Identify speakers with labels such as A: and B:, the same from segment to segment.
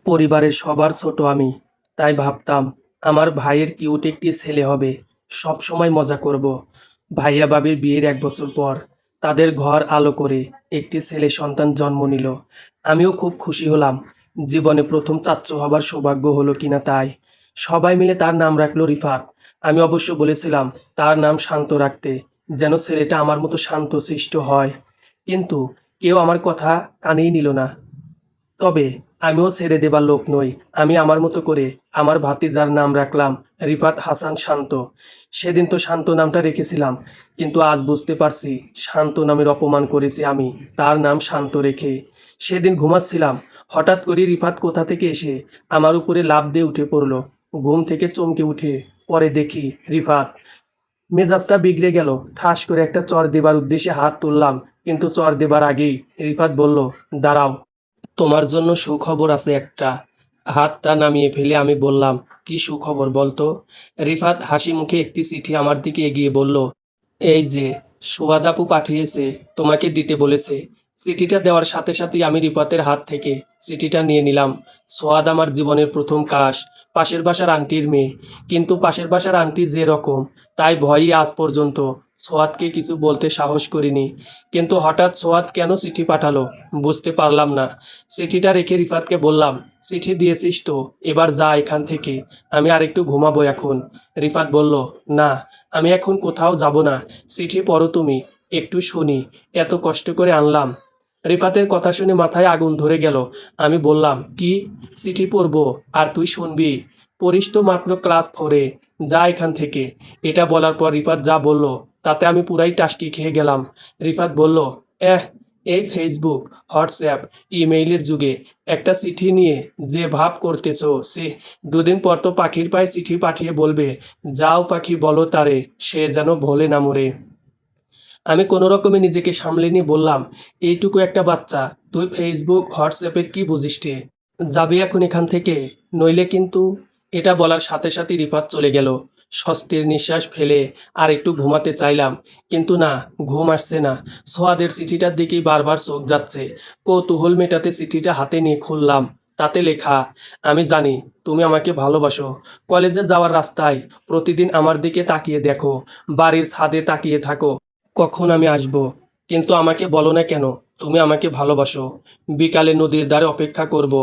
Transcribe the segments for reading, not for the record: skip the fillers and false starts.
A: পরিবারের সবার ছোট আমি, তাই ভাবতাম আমার ভাইয়ের কিউট একটি ছেলে হবে, সব সময় মজা করব। ভাইয়া ভাবির বিয়ের 1 বছর পর তাদের ঘর আলো করে একটি ছেলে সন্তান জন্ম নিল। আমিও খুব খুশি হলাম। জীবনে প্রথম চাচ্চু হবার সৌভাগ্য হলো কিনা তাই। সবাই মিলে তার নাম রাখলো রিফাত। আমি অবশ্য বলেছিলাম তার নাম শান্ত রাখতে, যেন ছেলেটা আমার মতো শান্ত শিষ্ট হয়। কিন্তু কেউ আমার কথা কানেই নিল না। তবে আমিও ছেড়ে দেবার লোক নই। আমি আমার মতো করে আমার ভাতিজার নাম রাখলাম রিফাত হাসান শান্ত। সেদিন তো শান্ত নামটা রেখেছিলাম, কিন্তু আজ বুঝতে পারছি শান্ত নামের অপমান করেছি আমি তার নাম শান্ত রেখে। সেদিন ঘুমাচ্ছিলাম, হঠাৎ করে রিফাত কোথা থেকে এসে আমার উপরে লাফ দিয়ে উঠে পড়লো। ঘুম থেকে চমকে উঠে পরে দেখি রিফাত। মেজাজটা বিগড়ে গেল। ঠাস করে একটা চর দেবার উদ্দেশ্যে হাত তুললাম, কিন্তু চর দেবার আগেই রিফাত বলল, দাঁড়াও, তোমার জন্য সুখবর আছে একটা। হাতটা নামিয়ে ফেলে আমি বললাম, কি সুখবর বলতো? রিফাত হাসি মুখে একটি চিঠি আমার দিকে এগিয়ে বলল, এই যে, সুয়াদ আপু পাঠিয়েছে, তোমাকে দিতে বলেছে। চিঠিটা দেওয়ার সাথে সাথেই আমি রিফাতের হাত থেকে চিঠিটা নিয়ে নিলাম। সোয়াদ আমার জীবনের প্রথম কাশ, পাশের বাসার আন্টির মেয়ে। কিন্তু পাশের বাসার আন্টি যে রকম, তাই ভয়ই আজ পর্যন্ত সোয়াদকে কিছু বলতে সাহস করিনি। কিন্তু হঠাৎ সোয়াদ কেন চিঠি পাঠালো বুঝতে পারলাম না। চিঠিটা রেখে রিফাতকে বললাম, চিঠি দিয়েছিস তো, এবার যা এখান থেকে, আমি আরেকটু ঘুমাবো এখন। রিফাত বলল, না, আমি এখন কোথাও যাব না। চিঠি পড়ো তুমি, একটু শুনি, এত কষ্ট করে আনলাম। রিফাতের কথা শুনে মাথায় আগুন ধরে গেল। আমি বললাম, কি? চিঠি পড়বো আর তুই শুনবি? পড়িস তো মাত্র ক্লাস 4-এ, যা এখান থেকে। এটা বলার পর রিফাত যা বলল তাতে আমি পুরাই টাসকি খেয়ে গেলাম। রিফাত বলল, এহ, এই ফেসবুক, হোয়াটসঅ্যাপ, ইমেইলের যুগে একটা চিঠি নিয়ে যে ভাব করতেছো, সে 2 দিন পর তো পাখির পায়ে চিঠি পাঠিয়ে বলবে, যাও পাখি বলো তারে, সে যেন ভোলে না মরে। আমি কোনো রকমে নিজেকে সামলে নিয়ে বললাম, এইটুকু একটা বাচ্চা, তুই ফেসবুক হোয়াটসঅ্যাপের কি বুঝিস রে? যাবি এখন এখান থেকে, নইলে কিন্তু। এটা বলার সাথে সাথে রিফাত চলে গেল। স্বস্তির নিঃশ্বাস ফেলে আর একটু ঘুমাতে চাইলাম, কিন্তু না, ঘুম আসছে না। সোয়াদের চিঠিটার দিকেই বারবার চোখ যাচ্ছে। কৌতূহল মেটাতে চিঠিটা হাতে নিয়ে খুললাম। তাতে লেখা, আমি জানি তুমি আমাকে ভালোবাসো। কলেজে যাওয়ার রাস্তায় প্রতিদিন আমার দিকে তাকিয়ে দেখো, বাড়ির ছাদে তাকিয়ে থাকো, কখন আমি আসব। কিন্তু আমাকে বলো না কেন তুমি আমাকে ভালোবাসো। বিকালে নদীর ধারে অপেক্ষা করব,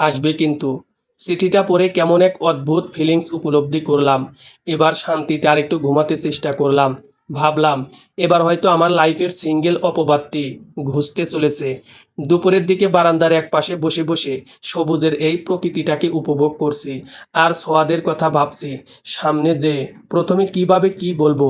A: আসবে কিন্তু। চিঠিটা পড়ে কেমন এক অদ্ভুত ফিলিংস উপলব্ধি করলাম। এবার শান্তিতে আর একটু ঘুমাতে চেষ্টা করলাম। ভাবলাম, এবার হয়তো আমার লাইফের সিঙ্গেল অপবাদটি ঘুচতে চলেছে। দুপুরের দিকে বারান্দার এক পাশে বসে বসে সবুজের এই প্রকৃতিটাকে উপভোগ করছি, আর সোয়াদের কথা ভাবছি। সামনে যে প্রথমে কিভাবে কি বলবো,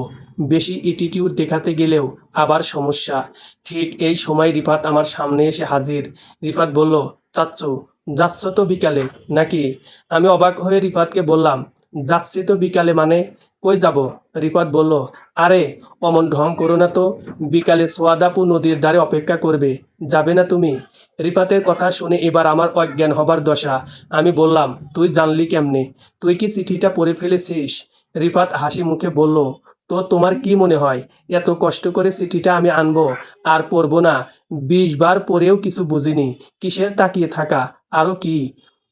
A: বেশি অ্যাটিটিউড দেখাতে গেলেও আবার সমস্যা। ঠিক এই সময় রিফাত আমার সামনে এসে হাজির। রিফাত বলল, চাচ্চু, যাচ্ছ তো বিকালে নাকি? আমি অবাক হয়ে রিফাতকে বললাম, যাচ্ছি তো বিকালে মানে? কই যাব? রিফাত বলল, আরে, অমন ঢং করো না তো। বিকালে সোয়াদাপু নদীর ধারে অপেক্ষা করবে, যাবে না তুমি? রিফাতের কথা শুনে এবার আমার অজ্ঞান হবার দশা। আমি বললাম, তুই জানলি কেমনে? তুই কি চিঠিটা পড়ে ফেলেছিস? রিফাত হাসি মুখে বলল, তো তোমার কি মনে হয় এত কষ্ট করে চিঠিটা আমি আনবো আর পড়বো না? 20 বার পড়েও কিছু বুঝিনি। কিসের তাকিয়ে থাকা? আরো কি?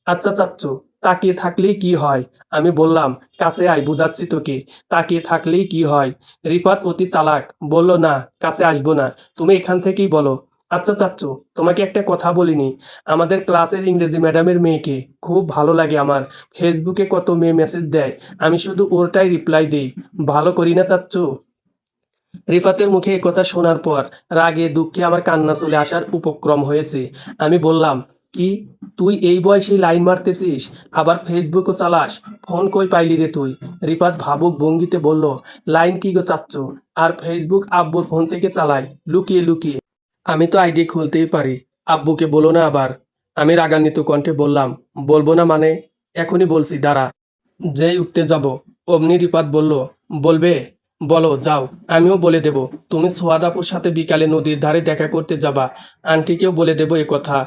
A: আচ্ছা চাচ্চু, তাকিয়ে থাকলেই কি হয়? আমি বললাম, কাছে আয়, বুঝাচ্ছি তোকে। তাকিয়ে থাকলেই কি হয়? রিফাত অতি চালাক, বলল, না, কাছে আসবো না, তুমি এখান থেকেই বলো। আচ্ছা চাচ্চু, তোমাকে একটা কথা বলিনি, আমাদের ক্লাসের ইংরেজি ম্যাডামের মেয়েকে খুব ভালো লাগে আমার। ফেসবুকে কত মেয়ে মেসেজ দেয়, আমি শুধু ওরটাই রিপ্লাই দিই। ভালো করি না চাচ্চু? রিফাতের মুখে একথা শোনার পর রাগে দুঃখে আমার কান্না চলে আসার উপক্রম হয়েছে। আমি বললাম, কি, তুই এই বয়সে লাইন মারতেছিস, আবার ফেসবুকও চালাস? ফোন কই পাইলি রে তুই? রিফাত ভাবুক ভঙ্গিতে বলল, লাইন কি গো চাচ্চু, আর ফেসবুক আব্বুর ফোন থেকে চালাই, লুকিয়ে লুকিয়ে। আমি তো আইডি খুলতেই পারি, আব্বুকে বলো না আবার। আমি রাগান্বিত কণ্ঠে বললাম, বলবো না মানে? এখনই বলছি, দাঁড়া। যেই উঠতে যাব অমনি রিপাত বলল, বলবে? বলো, যাও, আমিও বলে দেব তুমি সোয়াদ আপুর সাথে বিকালে নদীর ধারে দেখা করতে যাবা। আন্টিকেও বলে দেবো এ কথা।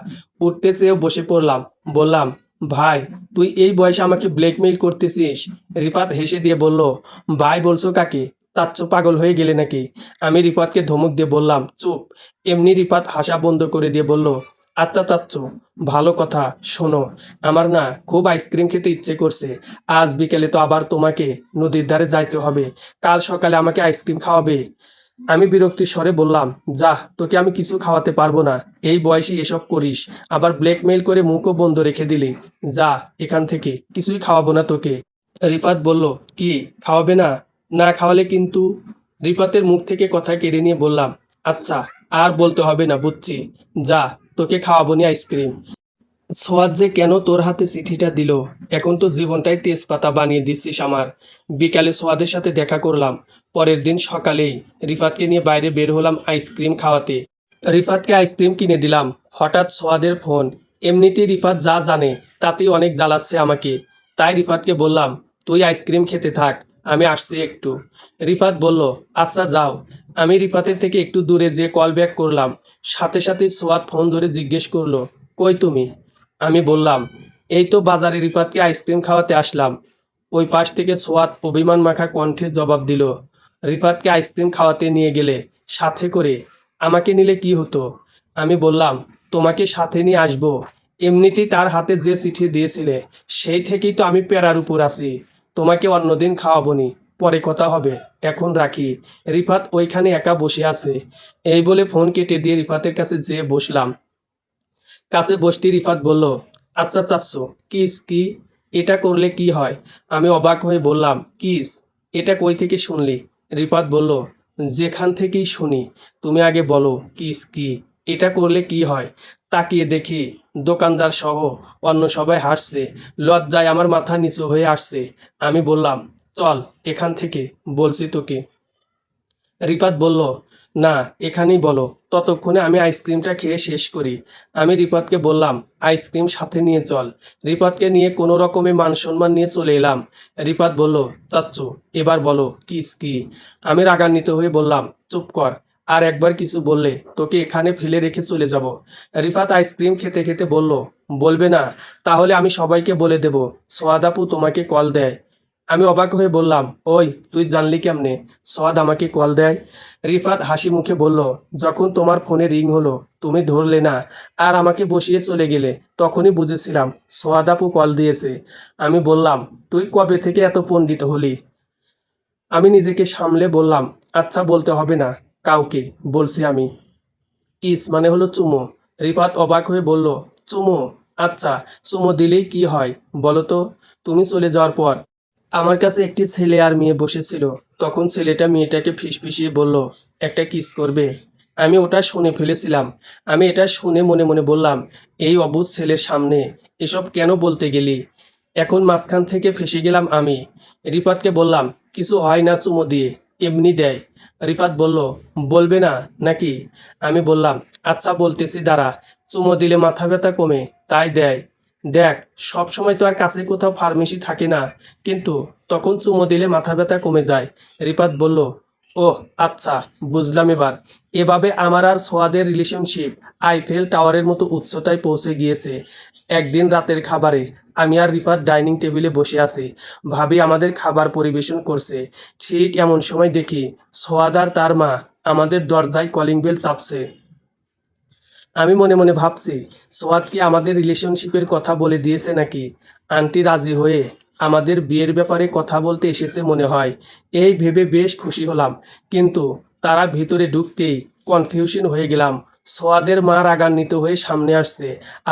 A: উঠতে চেয়েও বসে পড়লাম। বললাম, ভাই, তুই এই বয়সে আমাকে ব্ল্যাকমেইল করতেছিস? রিফাত হেসে দিয়ে বলল, ভাই বলছো কাকে? তাচ্ছ পাগল হয়ে গেলে নাকি? আমি রিফাতকে ধমক দিয়ে বললাম, চুপ। এমনি রিফাত হাসা বন্ধ করে দিয়ে বলল, আচ্ছা চাচ্চু, ভালো কথা। শোনো, আমার না খুব আইসক্রিম খেতে ইচ্ছে করছে। আজ বিকেলে তো আবার তোমাকে নদীর ধারে যাইতে হবে। কাল সকালে আমাকে আইসক্রিম খাওয়াবে। আমি বিরক্তির স্বরে বললাম, যা, তোকে আমি কিছু খাওয়াতে পারবো না। এই বয়সে এসব করিস, আবার ব্ল্যাকমেইল করে মুখও বন্ধ রেখে দিলি। যা এখান থেকে, কিছুই খাওয়াবো না তোকে। রিফাত বলল, কি খাওয়াবে না? না খাওয়ালে কিন্তু। রিফাতের মুখ থেকে কথা কেড়ে নিয়ে বললাম, আচ্ছা, আর বলতে হবে না, বুঝছি। যা, তোকে খাওয়াবো নি আইসক্রিম। সোয়াদ যে কেন তোর হাতে চিঠিটা দিল, এখন তো জীবনটাই তেজপাতা বানিয়ে দিচ্ছিস আমার। বিকালে সোয়াদের সাথে দেখা করলাম। পরের দিন সকালেই রিফাতকে নিয়ে বাইরে বের হলাম আইসক্রিম খাওয়াতে। রিফাতকে আইসক্রিম কিনে দিলাম। হঠাৎ সোয়াদের ফোন। এমনিতেই রিফাত যা জানে তাতেই অনেক জ্বালাচ্ছে আমাকে। তাই রিফাতকে বললাম, তুই আইসক্রিম খেতে থাক, আমি আসছি একটু। রিফাত বলল, আচ্ছা যাও। আমি রিফাতের থেকে একটু দূরে যেয়ে কল ব্যাক করলাম। সাথে সাথে সোয়াদ ফোন ধরে জিজ্ঞেস করলো, কই তুমি? আমি বললাম, এই তো বাজারে রিফাতকে আইসক্রিম খাওয়াতে আসলাম। ওই পাশ থেকে সোয়াদ অভিমান মাখা কণ্ঠে জবাব দিল, রিফাতকে আইসক্রিম খাওয়াতে নিয়ে গেলে সাথে করে আমাকে নিলে কি হতো? আমি বললাম, তোমাকে সাথে নিয়ে আসবো। এমনিতেই তার হাতে যে চিঠি দিয়েছিলে সেই থেকেই তো আমি প্যারার উপর আছি। তোমাকে অন্যদিন খাওয়াবনি, পরে কথা হবে, এখন রাখি। রিফাত ওইখানে একা বসে আছে। এই বলে ফোন কেটে দিয়ে রিফাতের কাছে যেয়ে বসলাম। কাছে বসতে রিফাত বলল, আচ্ছা চাচ্ছো, কিস কি? এটা করলে কি হয়? আমি অবাক হয়ে বললাম, কিস? এটা কই থেকে শুনলি? রিফাত বলল, যেখান থেকেই শুনি। তুমি আগে বলো, কিস কি? এটা করলে কি হয়? তাকিয়ে দেখি দোকানদার সহ অন্য সবাই হাসছে। লজ্জায় আমার মাথা নিচু হয়ে আসছে। আমি বললাম, চল এখান থেকে, বলছি তোকে। রিফাত বলল, না, এখানেই বলো, ততক্ষণে আমি আইসক্রিমটা খেয়ে শেষ করি। আমি রিফাতকে বললাম, আইসক্রিম সাথে নিয়ে চল। রিফাতকে নিয়ে কোনো রকমে মান সম্মান নিয়ে চলে এলাম। রিফাত বলল, চাচ্চু, এবার বলো, কিস কি? আমি রাগান্বিত হয়ে বললাম, চুপ কর, আর একবার কিছু বললে তোকে এখানে ফেলে রেখে চলে যাব। রিফাত আইসক্রিম খেতে খেতে বলল, বলবে না? তাহলে আমি সবাইকে বলে দেব সোয়াদ আপু তোমাকে কল দেয়। আমি অবাক হয়ে বললাম, ওই তুই জানলি কেমনে সোয়াদ আমাকে কল দেয়? রিফাত হাসি মুখে বলল, যখন তোমার ফোনে রিং হলো তুমি ধরলে না, আর আমাকে বসিয়ে চলে গেলে, তখনই বুঝেছিলাম সোয়াদ আপু কল দিয়েছে। আমি বললাম, তুই কবে থেকে এত পণ্ডিত হলি? আমি নিজেকে সামলে বললাম, আচ্ছা বলতে হবে না কাউকে, বলছি আমি। কিস মানে হলো চুমো। রিফাত অবাক হয়ে বলল, চুমো? আচ্ছা, চুমো দিলেই কি হয় বলো তো? তুমি চলে যাওয়ার পর আমার কাছে একটি ছেলে আর মেয়ে বসেছিল। তখন ছেলেটা মেয়েটাকে ফিসফিসিয়ে বলল, একটা কিস করবে? আমি ওটা শুনে ফেলেছিলাম। আমি এটা শুনে মনে মনে বললাম, এই অবুঝ ছেলের সামনে এসব কেন বলতে গেলি? এখন মাঝখান থেকে ফেসে গেলাম আমি। রিফাতকে বললাম, কিছু হয় না চুমো দিয়ে, এমনি দেয়। রিফাত বলল, বলবে না নাকি? আমি বললাম, আচ্ছা বলতেছি দাঁড়া। চুমো দিলে মাথা ব্যথা কমে, তাই দেয়। দেখ, সব সময় তো আর কাছে কোথাও ফার্মেসি থাকে না, কিন্তু তখন চুমো দিলে মাথা ব্যথা কমে যায়। রিপাত বলল, ওহ আচ্ছা, বুঝলাম এবার। এভাবে আমার আর সোয়াদের রিলেশনশিপ আইফেল টাওয়ারের মতো উচ্চতায় পৌঁছে গিয়েছে। একদিন রাতের খাবারে আমি আর রিফাত ডাইনিং টেবিলে বসে আছি। ভাবি আমাদের খাবার পরিবেশন করছে। ঠিক এমন সময় দেখি সোয়াদ আর তার মা আমাদের দরজায় কলিং বেল চাপছে। আমি মনে মনে ভাবছি, সোয়াদ কি আমাদের রিলেশনশিপের কথা বলে দিয়েছে নাকি? আন্টি রাজি হয়ে আমাদের বিয়ের ব্যাপারে কথা বলতে এসেছে মনে হয়। এই ভেবে বেশ খুশি হলাম, কিন্তু তারা ভিতরে ঢুকতেই কনফিউশন হয়ে গেলাম। সোয়াদের মা রাগান্বিত হয়ে সামনে আসছে,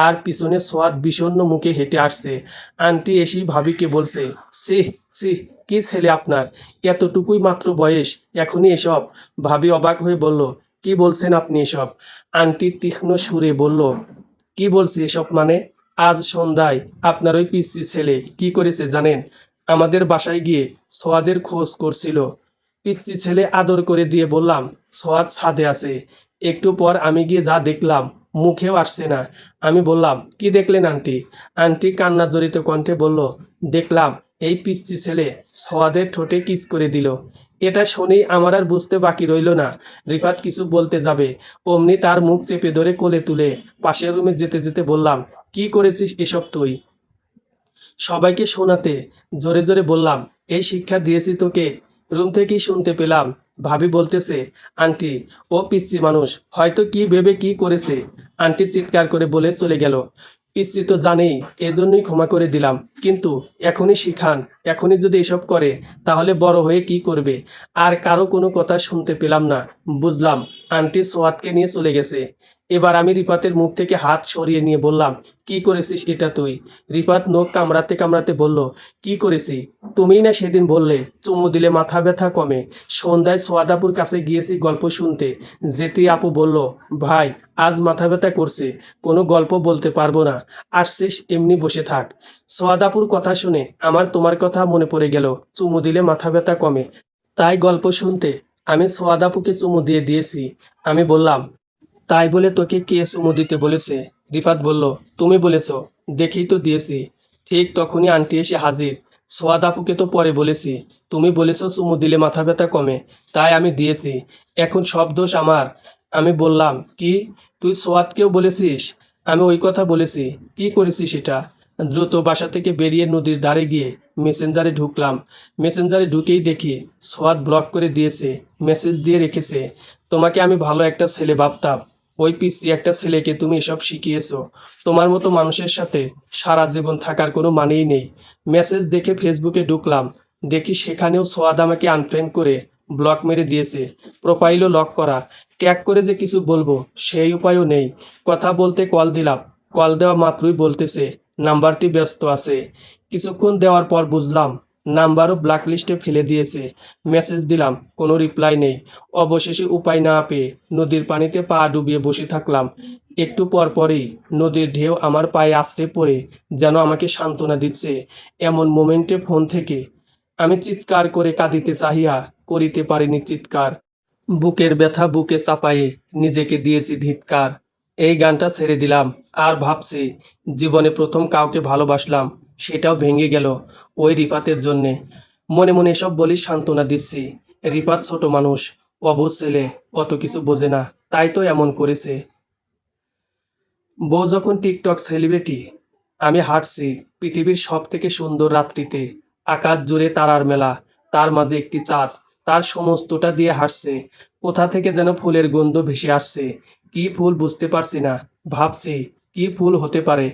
A: আর পিছনে সোয়াদ বিষণ্ণ মুখে হেঁটে আসছে। আন্টি এসেই ভাবিকে বলছে, সিহ সিহ, কি ছেলে আপনার, এতটুকুই মাত্র বয়স, এখনই এসব? ভাবি অবাক হয়ে বলল, কি বলছেন আপনি এসব? আন্টি তীক্ষ্ণ সুরে বলল, কি বলছি এসব মানে? আজ সন্ধ্যায় আপনার ওই পিচ্চি ছেলে কি করেছে জানেন? আমাদের বাসায় গিয়ে সোয়াদের খোঁজ করছিল। পিচ্চি ছেলে আদর করে দিয়ে বললাম, সোয়াদ ছাদে আছে। একটু পর আমি গিয়ে যা দেখলাম, মুখেও আসছে না। আমি বললাম, কি দেখলেন আন্টি? আন্টি কান্না জড়িত কণ্ঠে বলল, দেখলাম এই পিচ্চি ছেলে সোয়াদের ঠোঁটে কিস করে দিল। এটা শুনেই আমার আর বুঝতে বাকি রইল না রিফাত কিছু বলতে যাবে, অমনি তার মুখ চেপে ধরে কোলে তুলে পাশের রুমে যেতে যেতে বললাম, কি করেছিস এসব তুই? সবাইকে শোনাতে জোরে জোরে বললাম, এই শিক্ষা দিয়েছি তোকে? রুম থেকেই শুনতে পেলাম, ভাবি বলতেছে, আন্টি ও পিচ্চি মানুষ, হয়তো কি ভেবে কি করেছে। আন্টি চিৎকার করে বলে চলে গেল, পিচ্চি তো জানেই, এজন্যই ক্ষমা করে দিলাম, কিন্তু এখনই শিখান, এখনই যদি এসব করে তাহলে বড় হয়ে কি করবে। আর কারো কোনো কথা শুনতে পেলাম না। বুঝলাম আন্টি সোয়াদকে নিয়ে চলে গেছে। এবার আমি রিফাতের মুখ থেকে হাত সরিয়ে নিয়ে বললাম, কি করেছিস এটা তুই? রিফাত নখ কামড়াতে কামড়াতে বলল, কি করেছি? তুমিই না সেদিন বললে চুমু দিলে মাথা ব্যথা কমে। সন্ধ্যায় সোয়াদাপুর কাছে গিয়েছি গল্প শুনতে। যেতেই আপু বলল, ভাই আজ মাথা ব্যথা করছে, কোনো গল্প বলতে পারবো না, আসছিস এমনি বসে থাক। সোয়াদাপুর কথা শুনে আমার তোমার কথা মনে পড়ে গেল, চুমু দিলে মাথা ব্যথা কমে, তাই গল্প শুনতে আমি সোয়াদাপুকে চুমু দিয়ে দিয়েছি। আমি বললাম, তাই বলে তোকে কে চুমু দিতে বলেছে? রিফাত বলল, তুমি বলেছো, দেখেই তো দিয়েছি। ঠিক তখনই আন্টি এসে হাজির। সোয়াদ আপুকে তো পরে বলেছি, তুমি বলেছো চুমু দিলে মাথা ব্যথা কমে, তাই আমি দিয়েছি, এখন সব দোষ আমার। আমি বললাম, কি তুই সোয়াদকেও বলেছিস? আমি ওই কথা বলেছি, কি করেছিস সেটা? দ্রুত বাসা থেকে বেরিয়ে নদীর ধারে গিয়ে মেসেঞ্জারে ঢুকলাম। মেসেঞ্জারে ঢুকেই দেখি সোয়াদ ব্লক করে দিয়েছে, মেসেজ দিয়ে রেখেছে, তোমাকে আমি ভালো একটা ছেলে ভাবতাম, ওই পিসি একটা ছেলেকে তুমি এসব শিখিয়েছো। তোমার মতো মানুষের সাথে সারা জীবন থাকার কোনো মানেই নেই। মেসেজ দেখে ফেসবুকে ঢুকলাম, দেখি সেখানেও সোয়াদ আমাকে আনফ্রেন্ড করে ব্লক মেরে দিয়েছে, প্রোফাইলও লক করা। ট্যাগ করে যে কিছু বলবো সেই উপায়ও নেই। কথা বলতে কল দিলাম, কল দেওয়া মাত্রই বলতেছে নাম্বারটি ব্যস্ত আছে। কিছুক্ষণ দেওয়ার পর বুঝলাম নাম্বারও ব্ল্যাকলিস্টে ফেলে দিয়েছে। মেসেজ দিলাম, কোনো রিপ্লাই নেই। অবশেষে উপায় না পেয়ে নদীর পানিতে পা ডুবিয়ে বসে থাকলাম। একটু পর পরেই নদীর ঢেউ আমার পায়ে আছড়ে পড়ে যেন আমাকে সান্ত্বনা দিচ্ছে। এমন মোমেন্টে ফোন থেকে আমি চিৎকার করে কাঁদিতে চাহিয়া করিতে পারিনি চিৎকার। বুকের ব্যথা বুকে চাপায়ে নিজেকে দিয়েছি ধিক্কার। এই গানটা ছেড়ে দিলাম, আর ভাবছি জীবনে প্রথম কাউকে ভালোবাসলাম, সেটাও ভেঙে গেল ওই রিফাতের জন্যে। মনে মনে এসব বলি সান্ত্বনা দিচ্ছি। রিফাত ছোট মানুষ, অবুঝ ছেলে, অত কিছু বোঝে না, তাই তো এমন করেছে। বউ যখন টিকটক সেলিব্রিটি, আমি হাঁটছি পৃথিবীর সব থেকে সুন্দর রাত্রিতে, আকাশ জুড়ে তারার মেলা, তার মাঝে একটি চাঁদ, তার সমস্তটা দিয়ে হাসছে। কোথা থেকে যেন ফুলের গন্ধ ভেসে আসছে, কি ফুল বুঝতে পারছি না। ভাবছি কি ফুল হতে পারে।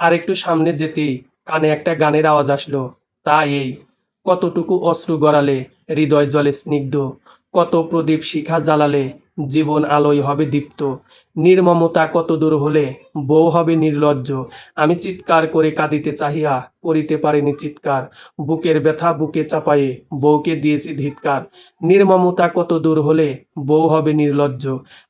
A: আর একটু সামনে যেতেই কানে একটা গানের আওয়াজ আসলো, তা এই, কতটুকু অশ্রু গড়ালে হৃদয় জলে স্নিগ্ধ, কত প্রদীপ শিখা জ্বালালে জীবন আলোয় হবে দীপ্ত, নির্মমতা কত দূর হলে বউ হবে নির্লজ্জ। আমি চিৎকার করে কাঁদিতে চাহিয়া করিতে পারিনি চিৎকার। বুকের ব্যথা বুকে চাপায়ে বউকে দিয়েছি ধিক্কার। নির্মমতা কত দূর হলে বউ হবে নির্লজ্জ।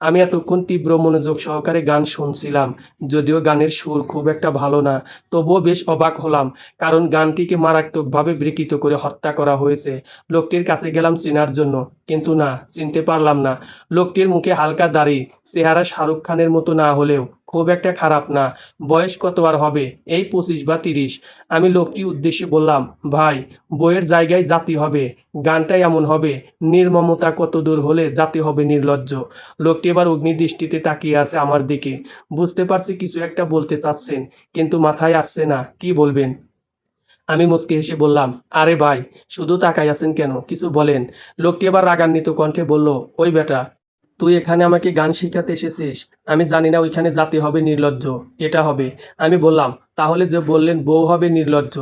A: আমি এতক্ষণ তীব্র মনোযোগ সহকারে গান শুনছিলাম, যদিও গানের সুর খুব একটা ভালো না, তবুও বেশ অবাক হলাম, কারণ গানটিকে মারাত্মকভাবে বিকৃত করে হত্যা করা হয়েছে। লোকটির কাছে গেলাম চেনার জন্য, কিন্তু না, চিনতে পারলাম না। লোকটির মুখে হালকা দাড়ি, চেহারা শাহরুখ খানের মতো না হলেও খুব একটা খারাপ না। বয়স কত আর হবে, এই 25 বা 30। আমি লোকটির উদ্দেশ্যে বললাম, ভাই বইয়ের জায়গায় জাতি হবে, গানটাই এমন হবে, নির্মমতা কত দূর হলে জাতি হবে নির্লজ্জ। লোকটি এবার অগ্নিদৃষ্টিতে তাকিয়ে আছে আমার দিকে। বুঝতে পারছি কিছু একটা বলতে চাচ্ছেন, কিন্তু মাথায় আসছে না কি বলবেন। আমি মুচকি হেসে বললাম, আরে ভাই, শুধু তাকাই আছেন কেন, কিছু বলেন। লোকটি আবার রাগান্বিত কণ্ঠে বলল, ওই বেটা, তুই এখানে আমাকে গান শিখাতে এসেছিস? আমি জানি না ওইখানে জাতি হবে নির্লজ্জ, এটা হবে। আমি বললাম, তাহলে যে বললেন বউ হবে নির্লজ্জ।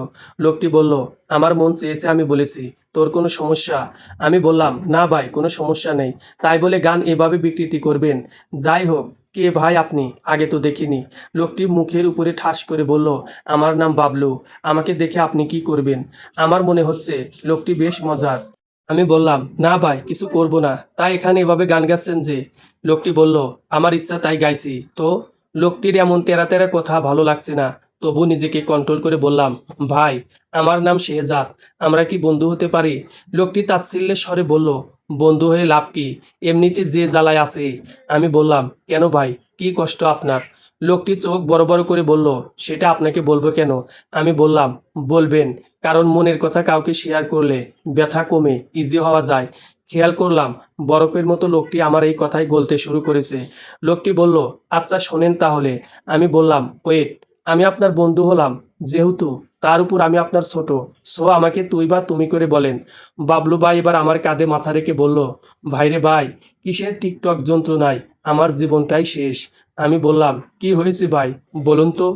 A: লোকটি বলল, আমার মন চেয়েছে আমি বলেছি, তোর কোনো সমস্যা? আমি বললাম, না ভাই, কোনো সমস্যা নেই। তাই বলে গান এভাবে বিকৃতি করবেন? যাই হোক, কে ভাই আপনি, আগে তো দেখিনি। লোকটি মুখের উপরে ঠাস করে বলল, আমার নাম বাবলু, আমাকে দেখে আপনি কি করবেন? আমার মনে হচ্ছে লোকটি বেশ মজার। আমি বললাম, না ভাই, কিছু করব না, তাই এখানে এভাবে গান গাচ্ছেন যে? লোকটি বলল, আমার ইচ্ছা তাই গাইছি তো। লোকটির এমন তেরা তেরা কথা ভালো লাগছে না, তবু নিজেকে কন্ট্রোল করে বললাম, ভাই আমার নাম শেহজাদ, আমরা কি বন্ধু হতে পারি? লোকটি তাচ্ছিল্যের স্বরে বলল, বন্ধু হয়ে লাভ কি, এমনিতে যে জ্বালায় আছে। আমি বললাম, কেন ভাই, কি কষ্ট আপনার? লোকটি চোখ বড় বড় করে বলল, সেটা আপনাকে বলবো কেন? আমি বললাম, বলবেন, কারণ মনের কথা কাউকে শেয়ার করলে ব্যথা কমে, ইজি হওয়া যায়। খেয়াল করলাম বরফের মতো লোকটি আমার এই কথাই বলতে শুরু করেছে। লোকটি বলল, আচ্ছা শোনেন তাহলে। আমি বললাম, ওয়েট, আমি আপনার বন্ধু হলাম, যেহেতু তার উপর আমি আপনার ছোট, সো আমাকে তুই বা তুমি করে বলেন। বাবলু ভাই এবার আমার কাঁধে মাথা রেখে বলল, ভাইরে ভাই, কিসের টিকটক যন্ত্রণায়, আমার জীবনটাই শেষ। আমি বললাম, কি হয়েছে ভাই, বলুন তো।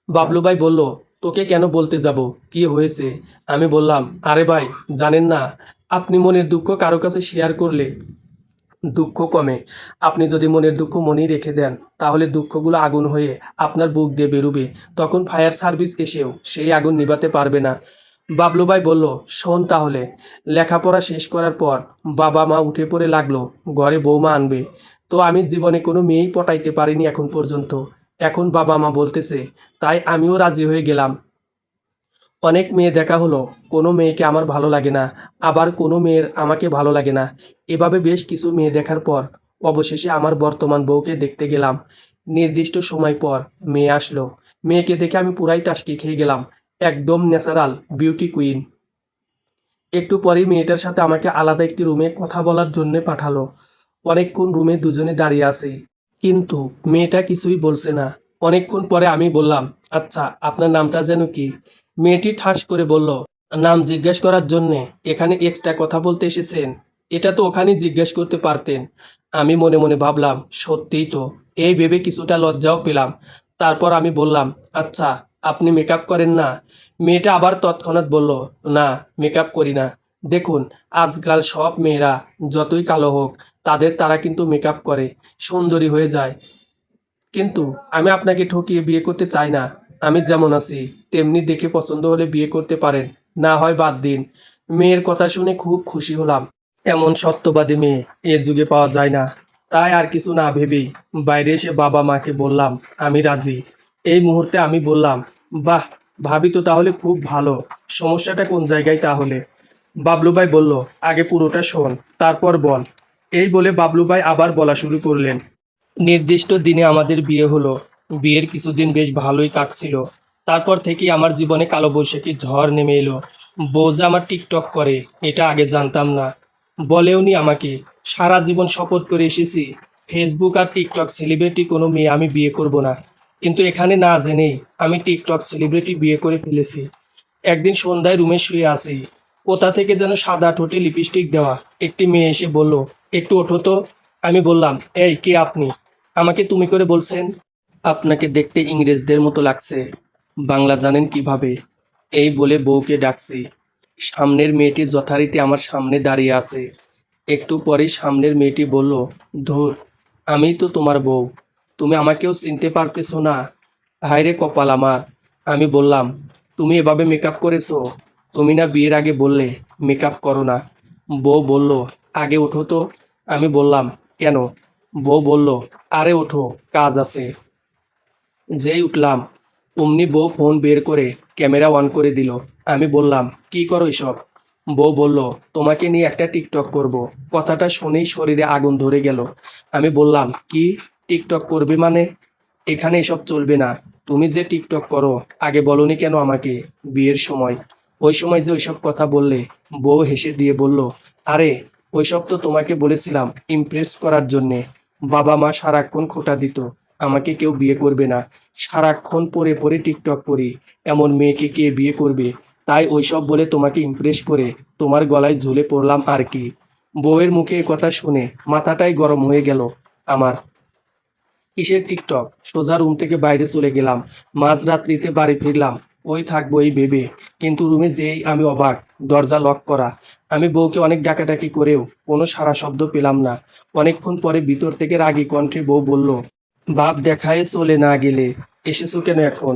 A: বাবলু ভাই বলল, তোকে কেন বলতে যাব, কি হয়েছে? আমি বললাম, আরে ভাই, জানেন না, আপনি মনের দুঃখ কারো কাছে শেয়ার করলে দুঃখ কমে। আপনি যদি মনের দুঃখ মনেই রেখে দেন, তাহলে দুঃখগুলো আগুন হয়ে আপনার বুক দিয়ে বেরোবে। তখন ফায়ার সার্ভিস এসেও সেই আগুন নিভাতে পারবে না। বাবলু ভাই বলল, শোন তাহলে, লেখাপড়া শেষ করার পর বাবা মা উঠে পড়ে লাগলো ঘরে বৌমা আনবে। তো আমি জীবনে কোনো মেয়েই পটাইতে পারিনি এখন পর্যন্ত। এখন বাবা মা বলতেছে, তাই আমিও রাজি হয়ে গেলাম। অনেক মেয়ে দেখা হলো, কোনো মেয়েকে আমার ভালো লাগে না, আবার কোনো মেয়ের আমাকে ভালো লাগে না। এভাবে বেশ কিছু মেয়ে দেখার পর অবশেষে আমার বর্তমান বউকে দেখতে গেলাম। নির্দিষ্ট সময় পর মেয়ে আসলো। মেয়েকে দেখে আমি পুরাই টাসকি খেয়ে গেলাম। একদম ন্যাচারাল বিউটি কুইন। একটু পরেই মেয়েটার সাথে আমাকে আলাদা একটি রুমে কথা বলার জন্য পাঠালো। অনেকক্ষণ রুমে দুজনে দাঁড়িয়ে আছি, কিন্তু মেয়েটা কিছুই বলছে না। অনেকক্ষণ পরে আমি বললাম, আচ্ছা আপনার নামটা যেন কি? মেয়েটি ঠাস করে বলল, নাম জিজ্ঞেস করার জন্যে এখানে এক্সট্রা কথা বলতে এসেছেন? এটা তো ওখানেই জিজ্ঞেস করতে পারতেন। আমি মনে মনে ভাবলাম, সত্যিই তো। এই ভেবে কিছুটা লজ্জাও পেলাম। তারপর আমি বললাম, আচ্ছা আপনি মেকআপ করেন না? মেয়েটা আবার তৎক্ষণাৎ বলল, না, মেকআপ করি না। দেখুন, আজকাল সব মেয়েরা যতই কালো হোক, তারা কিন্তু মেকআপ করে, সুন্দরী হয়ে যায়। কিন্তু আমি আপনাকে ঠকিয়ে বিয়ে করতে চাই না। আমি যেমন আছি তেমনি দেখে পছন্দ হলে বিয়ে করতে পারেন, না হয় বাদ দিন। মেয়ের কথা শুনে খুব খুশি হলাম। এমন সত্যবাদী মেয়ে এ যুগে পাওয়া যায় না। তাই আর কিছু না ভেবেই বাইরে এসে বাবা মাকে বললাম, আমি রাজি। এই মুহূর্তে আমি বললাম, বাহ, ভাবি তো তাহলে খুব ভালো। সমস্যাটা কোন জায়গায় তাহলে? বাবলু ভাই বলল, আগে পুরোটা শোন, তারপর বল। এই বলে বাবলু ভাই আবার বলা শুরু করলেন। নির্দিষ্ট দিনে আমাদের বিয়ে হলো। বিয়ের কিছুদিন বেশ ভালোই কাটছিল। তারপর থেকেই আমার জীবনে কালবৈশাখী ঝড় নেমে এলো। বউ যে আমার টিকটক করে, এটা আগে জানতাম না। বলেওনি আমাকে। সারা জীবন শপথ করে এসেছি, ফেসবুক আর টিকটক সেলিব্রিটি কোনো মেয়ে আমি বিয়ে করব না। কিন্তু এখানে না জেনেই আমি টিকটক সেলিব্রিটি বিয়ে করে ফেলেছি। একদিন সন্ধ্যায় রুমে শুয়ে আছি, কোথা থেকে যেন সাদা ঠোঁটে লিপস্টিক দেওয়া একটি মেয়ে এসে বলল, একটু ওঠো তো। আমি বললাম, এই কে আপনি? আমাকে তুমি করে বলছেন? আপনাকে দেখতে ইংরেজদের মতো লাগছে। বাংলা জানেন কিভাবে? এই বলে বউকে ডাকছি। সামনের মেয়েটি যথারীতি আমার সামনে দাঁড়িয়ে আছে। একটু পরেই সামনের মেয়েটি বলল, ধুর, আমিই তো তোমার বউ, তুমি আমাকেও চিনতে পারতেছো না? হায়রে কপাল আমার। আমি বললাম, তুমি এভাবে মেকআপ করেছো? তুমি না বিয়ের আগে বললে মেকআপ করো না? বউ বলল, আগে ওঠো তো। আমি বললাম, কেন? বউ বলল, আরে ওঠো, কাজ আছে। যেই উঠলাম, অমনি বউ ফোন বের করে ক্যামেরা অন করে দিল। আমি বললাম, কি করো এসব? বউ বলল, তোমাকে নিয়ে একটা টিকটক করব। কথাটা শুনেই শরীরে আগুন ধরে গেল। আমি বললাম, কি টিকটক করবে মানে? এখানে এসব চলবে না। তুমি যে টিকটক করো, আগে বলনি কেন আমাকে বিয়ের সময়? ওই সময় যে ওইসব কথা বললে? বউ হেসে দিয়ে বলল, আরে ওইসব তো তোমাকে বলেছিলাম ইমপ্রেস করার জন্যে। বাবা মা সারাক্ষণ খোঁটা দিত, আমাকে কেউ বিয়ে করবে না, সারাক্ষণ পরে পরে টিকটক করি, এমন মেয়েকে কে বিয়ে করবে? তাই ওইসব বলে তোমাকে ইমপ্রেস করে তোমার গলায় ঝুলে পড়লাম আর কি। বউয়ের মুখে এ কথা শুনে মাথাটাই গরম হয়ে গেল আমার। কিসের টিকটক? সোজা রুম থেকে বাইরে চলে গেলাম। মাঝরাত্রিতে বাড়ি ফিরলাম ওই থাকবো এই ভেবে, কিন্তু রুমে যেই আমি অবাক, দরজা লক করা। আমি বউকে অনেক ডাকাডাকি করেও কোনো সাড়া শব্দ পেলাম না। অনেকক্ষণ পরে ভিতর থেকে রাগী কণ্ঠে বউ বলল, ভাব দেখায় চলে না গেলে এসেছো কেন এখন?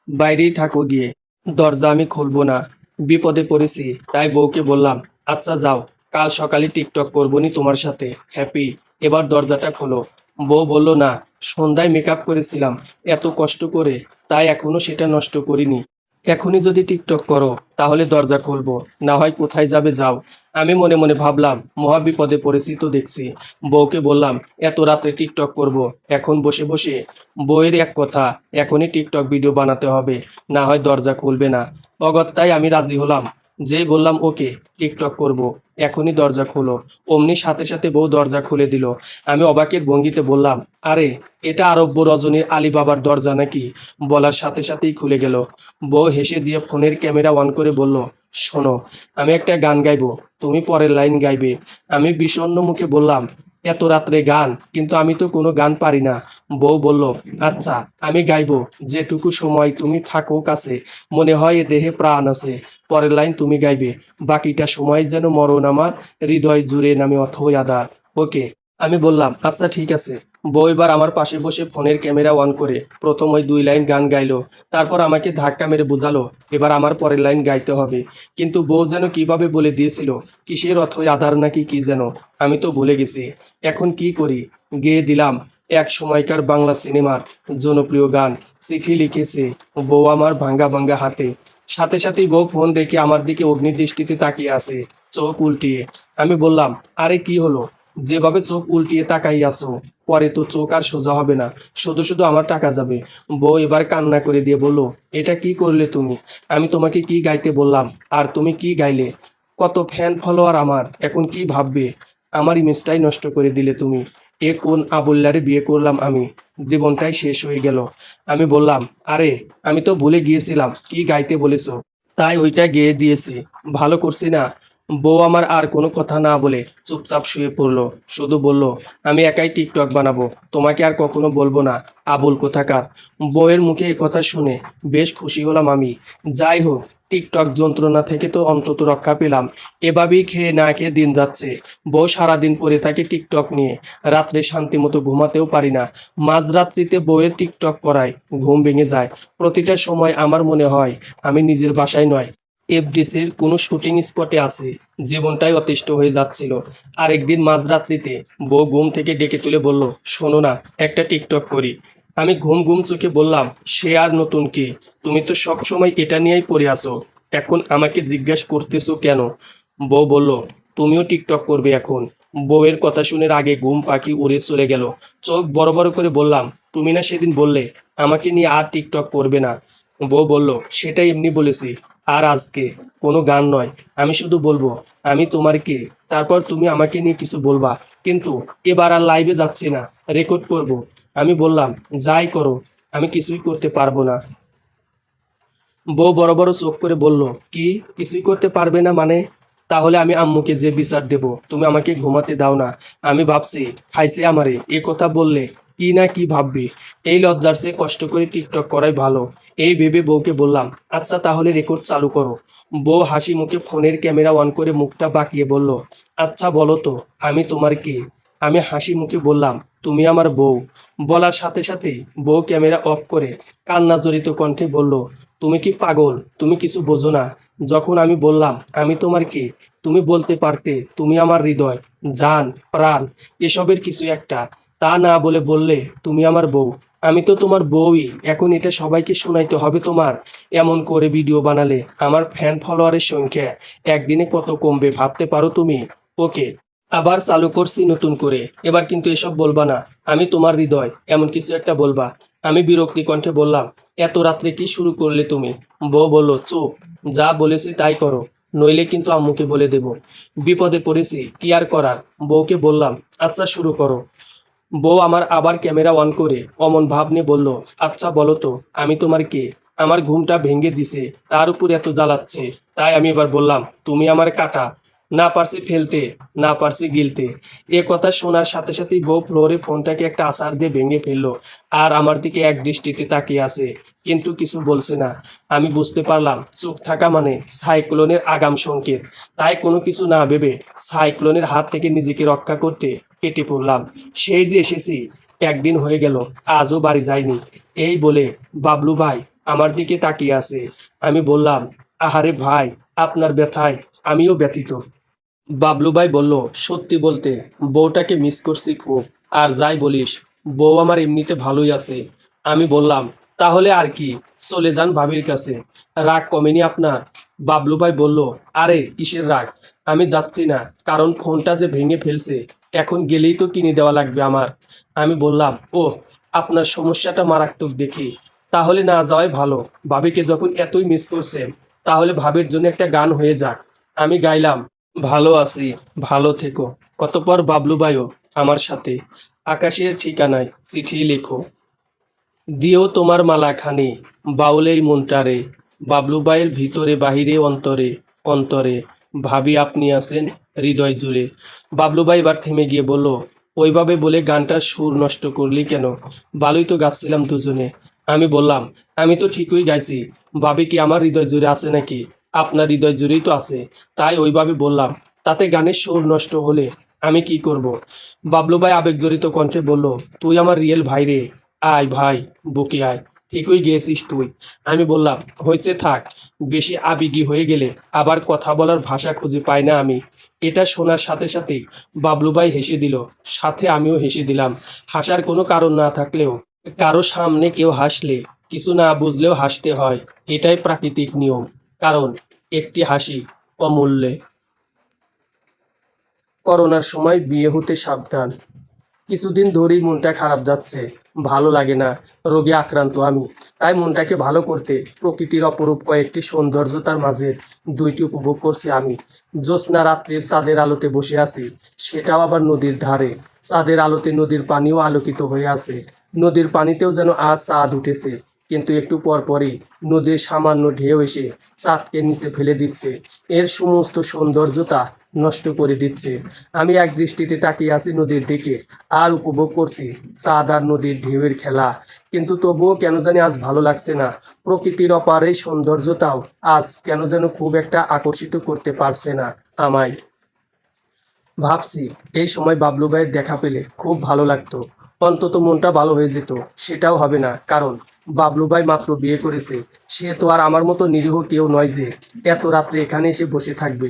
A: বাইরেই থাকো গিয়ে। দরজা আমি খুলবো না। বিপদে পড়েছি, তাই বউকে বললাম, আচ্ছা যাও, কাল সকালে টিকটক করবনি তোমার সাথে, হ্যাপি। এবার দরজাটা খোলো। বউ বলল, না, সন্ধ্যায় মেকআপ করেছিলাম এত কষ্ট করে, তাই এখনো সেটা নষ্ট করিনি। এখনই যদি টিকটক করো তাহলে দরজা খুলবো, না হয় কোথায় যাবে যাও। আমি মনে মনে ভাবলাম, মহা বিপদে পড়েছি তো দেখছি। বউকে বললাম, এত রাতে টিকটক করব এখন বসে বসে? বউয়ের এক কথা, এখনই টিকটক ভিডিও বানাতে হবে, না হয় দরজা খুলবে না। অগত্যাই আমি রাজি হলাম। যেই বললাম ওকে টিকটক করব, এখনই দরজা খোলো, অমনি সাথে সাথে বউ দরজা খুলে দিল। আমি অবাকের ভঙ্গিতে বললাম, আরে এটা আরব্য রজনীর আলীবাবার দরজা নাকি? বলার সাথে সাথেই খুলে গেল। বউ হেসে দিয়ে ফোনের ক্যামেরা অন করে বলল, শোনো, আমি একটা গান গাইবো, তুমি পরের লাইন গাইবে। আমি বিষণ্ণ মুখে বললাম, এত রাত্রে গান? কিন্তু আমি তো কোনো গান পারি না। বউ বলল, আচ্ছা আমি গাইবো, যেটুকু সময় তুমি থাকো কাছে মনে হয় এ দেহে প্রাণ আছে। পরের লাইন তুমি গাইবে, বাকিটা সময় যেন মরণ আমার হৃদয় জুড়ে নামে অথই আধার। ওকে। আমি বললাম, আচ্ছা ঠিক আছে। বউ এবার আমার পাশে বসে ফোনের ক্যামেরা অন করে প্রথম ওই 2 লাইন গান গাইলো। তারপর আমাকে ধাক্কা মেরে বোঝালো এবার আমার পরের লাইন গাইতে হবে। কিন্তু বউ যেন কিভাবে বলে দিয়েছিল কিসের অথই আধার নাকি কি যেন, আমি তো ভুলে গেছি। এখন কি করি? গেয়ে দিলাম এক সময়কার বাংলা সিনেমার জনপ্রিয় গান, চিঠি লিখেছে বউ আমার ভাঙ্গা ভাঙ্গা হাতে। সাথে সাথেই বউ ফোন রেখে আমার দিকে অগ্নিদৃষ্টিতে তাকিয়ে আছে, চোখ উল্টিয়ে। আমি বললাম, আরে কি হলো? যেভাবে চোখ উল্টিয়ে তাকাই আছো, পরে তো চোখ আর সোজা হবে না, শুধু শুধু আমার টাকা যাবে। বউ এবার কান্না করে দিয়ে বলল, এটা কি করলে তুমি? আমি তোমাকে কি গাইতে বললাম আর তুমি কি গাইলে? কত ফ্যান ফলোয়ার আমার, এখন কি ভাববে? আমার ইমেজটাই নষ্ট করে দিলে তুমি। এ কোন আবুল্লারে বিয়ে করলাম আমি, জীবনটাই শেষ হয়ে গেল। আমি বললাম, আরে আমি তো ভুলে গিয়েছিলাম কি গাইতে বলেছো, তাই ওইটা গেয়ে দিয়েছি। ভালো করছি না? বউ আমার আর কোনো কথা না বলে চুপচাপ শুয়ে পড়লো, শুধু বলল, আমি একাই টিকটক বানাবো, তোমাকে আর কখনো বলবো না, আবুল কোথাকার। বউয়ের মুখে এ কথা শুনে বেশ খুশি হলাম আমি। যাই হোক, টিকটক যন্ত্রণা থেকে তো অন্তত রক্ষা পেলাম। এভাবেই খেয়ে না খেয়ে দিন যাচ্ছে। বউ সারাদিন পরে থাকে টিকটক নিয়ে, রাত্রে শান্তি মতো ঘুমাতেও পারি না। মাঝরাত্রিতে বউয়ের টিকটক করায় ঘুম ভেঙে যায়। প্রতিটা সময় আমার মনে হয় আমি নিজের বাসায় নয়, এফডিসির কোনো শুটিং স্পটে আছি। জীবনটাই অতিষ্ঠ হয়ে যাচ্ছিল। আরেকদিন মাঝরাত্রিতে বউ ঘুম থেকে ডেকে তুলে বলল, শোনো না, একটা টিকটক করি। আমি ঘুম ঘুম চোখে বললাম, সে আর নতুন কি? তুমি তো সব সময় এটা নিয়েই পড়ে আছো, এখন আমাকে জিজ্ঞেস করতেছো কেন? বউ বলল, তুমিও টিকটক করবে এখন। বউয়ের কথা শুনে আগে ঘুম পাখি উড়ে চলে গেল। চোখ বড় বড় করে বললাম, তুমি না সেদিন বললে আমাকে নিয়ে আর টিকটক করবে না? বউ বলল, সেটাই এমনি বলেছি। আর আজকে কোনো গান নয়, আমি শুধু বলবো আমি তোমার কে, তারপর তুমি আমাকে নিয়ে কিছু বলবা। কিন্তু এবার আর লাইভে যাচ্ছি না, রেকর্ড করব। আমি বললাম, যাই করো, আমি কিছুই করতে পারবো না। বউ বড় বড় চোখ করে বলল, কি কিছুই করতে পারবে না মানে? তাহলে আমি আম্মুকে যে বিচার দেব, তুমি আমাকে ঘুমাতে দাও না। আমি ভাবছি খাইছে আমারে, এ কথা বললে কি না কি ভাববে। এই লজ্জার চেয়ে কষ্ট করে টিকটক করাই ভালো। এই ভেবে বউকে বললাম, আচ্ছা তাহলে রেকর্ড চালু করো। বউ হাসি মুখে ফোনের ক্যামেরা অন করে মুখটা বাঁকিয়ে বলল, আচ্ছা বলো তো আমি তোমার কে? আমি হাসি মুখে বললাম, তুমি আমার বউ। বলার সাথে সাথেই বউ ক্যামেরা অফ করে কান্না জড়িত কণ্ঠে বলল, তুমি কি পাগল? তুমি কিছু বোঝো না। যখন আমি বললাম আমি তোমার কে, তুমি বলতে পারতে তুমি আমার হৃদয়, জান, প্রাণ, এসবের কিছু একটা। তা না বলে বললে তুমি আমার বউ। আমি তো তোমার বউই, এখন এটা সবাইকে শোনাইতে হবে তোমার? এমন করে ভিডিও বানালে আমার ফ্যান ফলোয়ারের সংখ্যা একদিনে কত কমবে ভাবতে পারো তুমি? ওকে, আবার চালু করছি নতুন করে। এবার কিন্তু এসব বলবা না, আমি তোমার হৃদয়, এমন কিছু একটা বলবা। আমি বিরক্তি কণ্ঠে বললাম, এত রাত্রে কি শুরু করলে তুমি? বউ বলল, চুপ, যা বলেছি তাই করো, নইলে কিন্তু আম্মুকে বলে দেব। বিপদে পড়েছি, কি আর করার। বউকে বললাম, আচ্ছা শুরু করো। বউ আমার আবার ক্যামেরা অন করে অমন ভাব নিয়ে বলল, আচ্ছা বলো তো আমি তোমার কে? আমার ঘুমটা ভেঙে দিছে, তার উপর এত জ্বালাচ্ছে। তাই আমি এবার বললাম, তুমি আমার কাটা, না পারছি ফেলতে, না পারছি গিলতে। এ কথা শোনার সাথে সাথেই বউ ফ্লোরে ফোনটাকে একটা আছাড় দিয়ে ভেঙে ফেললো, আর আমার দিকে এক দৃষ্টিতে তাকিয়ে আছে, কিন্তু কিছু বলছে না। আমি বুঝতে পারলাম চুপ থাকা মানে সাইক্লোনের আগাম সংকেত। তাই কোনো কিছু না ভেবে সাইক্লোনের হাত থেকে নিজেকে রক্ষা করতে কেটে পড়লাম। সেই যে এসেছি, একদিন হয়ে গেল, আজও বাড়ি যাইনি। এই বলে বাবলু ভাই আমার দিকে তাকিয়ে আছে। আমি বললাম, আহারে ভাই, আপনার ব্যথায় আমিও ব্যথিত। বাবলু ভাই বলল, সত্যি বলতে বউটাকে মিস করছি খুব। আর যাই বলিস, বউ আমার এমনিতে ভালোই আছে। আমি বললাম, তাহলে আর কি, চলে যান ভাবির কাছে। রাগ কমেনি আপনার? বাবলু ভাই বলল, আরে কিসের রাগ, আমি যাচ্ছি না, কারণ ফোনটা যে ভেঙে ফেলছে, এখন গেলেই তো কিনে দেওয়া লাগবে আমার। আমি বললাম, ও, আপনার সমস্যাটা মারাত্মক দেখি, তাহলে না যাওয়াই ভালো। ভাবিকে যখন এতই মিস করছেন, তাহলে ভাবির জন্য একটা গান হয়ে যাক। আমি গাইলাম, ভালো আছি, ভালো থেকো। অতঃপর বাবলুবাইও আমার সাথে, আকাশের ঠিকানায় চিঠি লেখো, দিও তোমার মালাখানি, বাউলেই মনটারে। বাবলুবাইয়ের ভিতরে বাহিরে অন্তরে অন্তরে, ভাবি আপনি আছেন হৃদয় জুড়ে। বাবলুবাই এবার থেমে গিয়ে বলল, ওইভাবে বলে গানটার সুর নষ্ট করলি কেন? ভালোই তো গাচ্ছিলাম দুজনে। আমি বললাম, আমি তো ঠিকই গাইছি। ভাবি কি আমার হৃদয় জুড়ে আছে নাকি? আপনার হৃদয় জুড়েই তো আছে, তাই ওইভাবে বললাম। তাতে গানের সুর নষ্ট হলে আমি কি করব? বাবলুবাই আবেগজড়িত কণ্ঠে বলল, তুই আমার রিয়েল ভাই রে। আয় ভাই, বুকে আয়, ঠিকই গিয়েছিস তুই। আমি বললাম, হয়েছে থাক, বেশি আবেগী হয়ে গেলে আবার কথা বলার ভাষা খুঁজে পাই না আমি। এটা শোনার সাথে সাথেই বাবলুভাই হেসে দিল, সাথে আমিও হেসে দিলাম। হাসার কোনো কারণ না থাকলেও কারো সামনে কেউ হাসলে, কিছু না বুঝলেও হাসতে হয়, এটাই প্রাকৃতিক নিয়ম। কারণ একটি হাসি অমূল্যে। করোনার সময় বিয়ে হতে সাবধান। কিছুদিন ধরেই মনটা খারাপ যাচ্ছে, ভালো লাগে না। রোগে আক্রান্ত আমি, তাই মনটাকে ভালো করতে প্রকৃতির অপরূপ কয়েকটি সৌন্দর্যতার মাঝে দুইটি উপভোগ করছি আমি। জ্যোৎস্না রাত্রির চাঁদের আলোতে বসে আছি, সেটাও আবার নদীর ধারে। চাঁদের আলোতে নদীর পানিও আলোকিত হয়ে আছে। নদীর পানিতেও যেন আজ চাঁদ উঠেছে, কিন্তু একটু পর পরই নদীর সামান্য ঢেউ এসে চাঁদকে নিচে ফেলে দিচ্ছে, এর সমস্ত সৌন্দর্যতা নষ্ট করে দিচ্ছে। আমি এক দৃষ্টিতে তাকিয়ে আছি নদীর দিকে, আর উপভোগ করছি চাঁদ আর নদীর ঢেউয়ের খেলা। কিন্তু তবুও কেন জানি আজ ভালো লাগছে না। প্রকৃতির অপার এই সৌন্দর্যতাও আজ কেন যেন খুব একটা আকর্ষিত করতে পারছে না আমায়। ভাবছি, এই সময় বাবলু ভাইয়ের দেখা পেলে খুব ভালো লাগতো, অন্তত মনটা ভালো হয়ে যেত। সেটাও হবে না, কারণ বাবলু ভাই মাত্র বিয়ে করেছে। সে তো আর আমার মতো নিরীহ কেউ নয় যে এত রাত্রে এখানে এসে বসে থাকবে।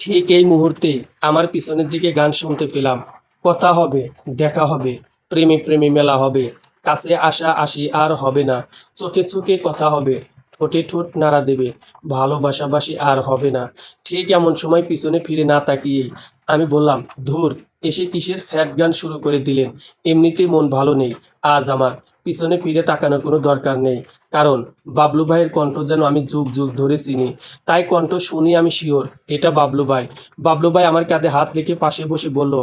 A: ঠিক এই মুহূর্তে আমার পিছনের দিকে গান শুনতে পেলাম, কথা হবে, দেখা হবে, প্রেমে প্রেমে মেলা হবে, কাছে আসা আসি আর হবে না, চোখে চোখে কথা হবে, ঠোঁটে ঠোঁট নাড়া দেবে, ভালোবাসাবাসি আর হবে না। ঠিক এমন সময় পিছনে ফিরে না তাকিয়েই আমি বললাম, ধুর, এসে কিসের স্যাড গান শুরু করে দিলেন? এমনিতেই মন ভালো নেই আজ আমার। পিছনে ফিরে তাকানোর কোনো দরকার নেই, কারণ বাবলু ভাইয়ের কণ্ঠ যেন আমি যুগ যুগ ধরে চিনি। তাই কণ্ঠ শুনি আমি শিওর এটা বাবলু ভাই। বাবলু ভাই আমার কাঁধে হাত রেখে পাশে বসে বলল,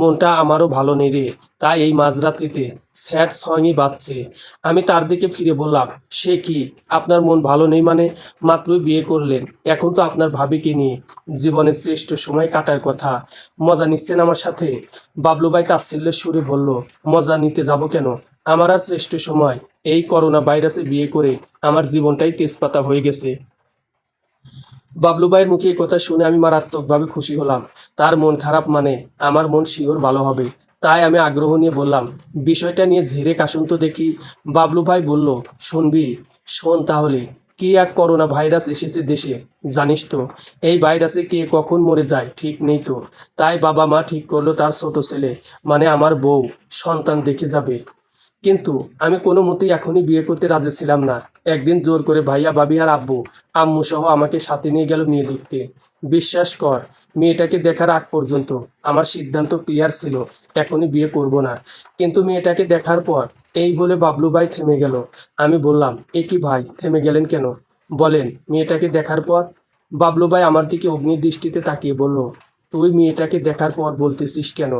A: মনটা আমারও ভালো নেই রে, তাই এই মাঝরাত্রিতে স্যাড সঙ্গই বাজছে। আমি তার দিকে ফিরে বললাম, সে কি, আপনার মন ভালো নেই মানে? মাত্রই বিয়ে করলেন, এখন তো আপনার ভাবিকে নিয়ে জীবনের শ্রেষ্ঠ সময় কাটার কথা। মজা নিচ্ছেন আমার সাথে? বাবলু ভাই তাচ্ছিল্যের সুরে বলল, মজা নিতে যাব কেন? আমার আর শ্রেষ্ঠ সময়, এই করোনা ভাইরাসে বিয়ে করে আমার জীবনটাই তেজপাতা হয়ে গেছে। বাবলু ভাইয়ের মুখে এই কথা শুনে আমি মারাত্মকভাবে খুশি হলাম। তার মন খারাপ মানে আমার মন শিওর ভালো হবে। তাই আমি আগ্রহ নিয়ে বললাম, বিষয়টা নিয়ে ঝেড়ে কাশুন তো দেখি। বাবলু ভাই বলল, শুনবি? শোন তাহলে। কি এক করোনা ভাইরাস এসেছে দেশে, জানিস তো? এই ভাইরাসে কে কখন মরে যায় ঠিক নেই তো। তাই বাবা মা ঠিক করলো তার ছোট ছেলে, মানে আমার বউ, সন্তান দেখে যাবে। কিন্তু আমি কোনো মতেই এখনই বিয়ে করতে রাজি ছিলাম না। একদিন জোর করে ভাইয়া ভাবি আর আব্বু আম্মু সহ আমাকে সাথে নিয়ে গেল মেয়ে দেখতে। বিশ্বাস কর, মেয়েটাকে দেখার আগ পর্যন্ত আমার সিদ্ধান্ত ক্লিয়ার ছিল, এখনই বিয়ে করব না। কিন্তু মেয়েটাকে দেখার পর, এই বলে বাবলু ভাই থেমে গেল। আমি বললাম, এ কি ভাই, থেমে গেলেন কেন? বলেন, মেয়েটাকে দেখার পর? বাবলু ভাই আমার দিকে অগ্নির দৃষ্টিতে তাকিয়ে বলল, তুই মেয়েটাকে দেখার পর বলতেছিস কেন?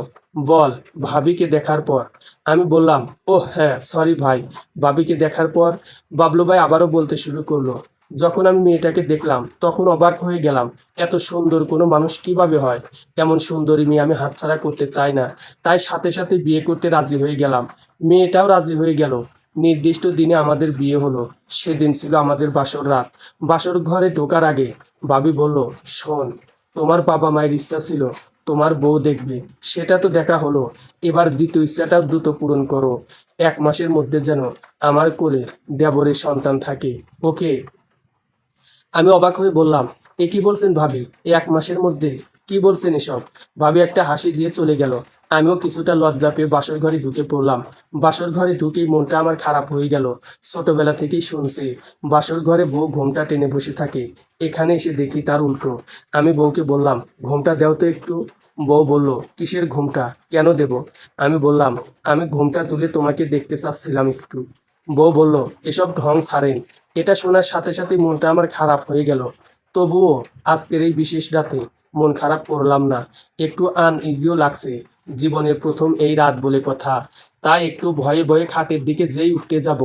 A: বল, ভাবিকে দেখার পর। আমি বললাম, ও হ্যাঁ, সরি ভাই, ভাবিকে দেখার পর। বাবলু ভাই আবারও বলতে শুরু করলো, যখন আমি মেয়েটাকে দেখলাম তখন অবাক হয়ে গেলাম। এত সুন্দর কোনো মানুষ কিভাবে হয়? এমন সুন্দরী মেয়ে আমি হাতছাড়া করতে চাই না। তাই সাথে সাথে বিয়ে করতে রাজি হয়ে গেলাম। মেয়েটাও রাজি হয়ে গেল। নির্দিষ্ট দিনে আমাদের বিয়ে হলো। সেদিন ছিল আমাদের বাসর রাত। বাসর ঘরে ঢোকার আগে ভাবি বলল, শোন, তোমার বাবা মায়ের ইচ্ছা ছিল তোমার বউ দেখবে, সেটা তো দেখা হলো। এবার দ্বিতীয় ইচ্ছাটাও দ্রুত পূরণ করো। 1 মাসের মধ্যে যেন আমার কোলে দেবরের সন্তান থাকে। ওকে? আমি অবাক হয়ে বললাম, এ কি বলছেন ভাবি, 1 মাসের মধ্যে? কি বলছেন এসব? ভাবি একটা হাসি দিয়ে চলে গেল। আমিও কিছুটা লজ্জা পেয়ে বাসর ঘরে ঢুকে পড়লাম। বাসর ঘরে ঢুকেই মনটা আমার খারাপ হয়ে গেল। ছোটবেলা থেকেই শুনছি বাসর ঘরে বউ ঘোমটা টেনে বসে থাকে, এখানে এসে দেখি তার উল্টো। আমি বউকে বললাম, ঘোমটা দাও তো একটু। বউ বলল, কিসের ঘোমটা, কেন দেব? আমি বললাম, আমি ঘোমটা তুলে তোমাকে দেখতে চাচ্ছিলাম একটু। বউ বলল, এসব ঢং ছাড়েন, এটা শোনার সাথে সাথে মনটা আমার খারাপ হয়ে গেল। তবুও আজকের এই বিশেষ রাতে মন খারাপ করলাম না। একটু আনইজিও লাগছে। জীবনের প্রথম এই রাত বলে কথা। তাই একটু ভয়ে ভয়ে খাটের দিকে যেই উঠতে যাব,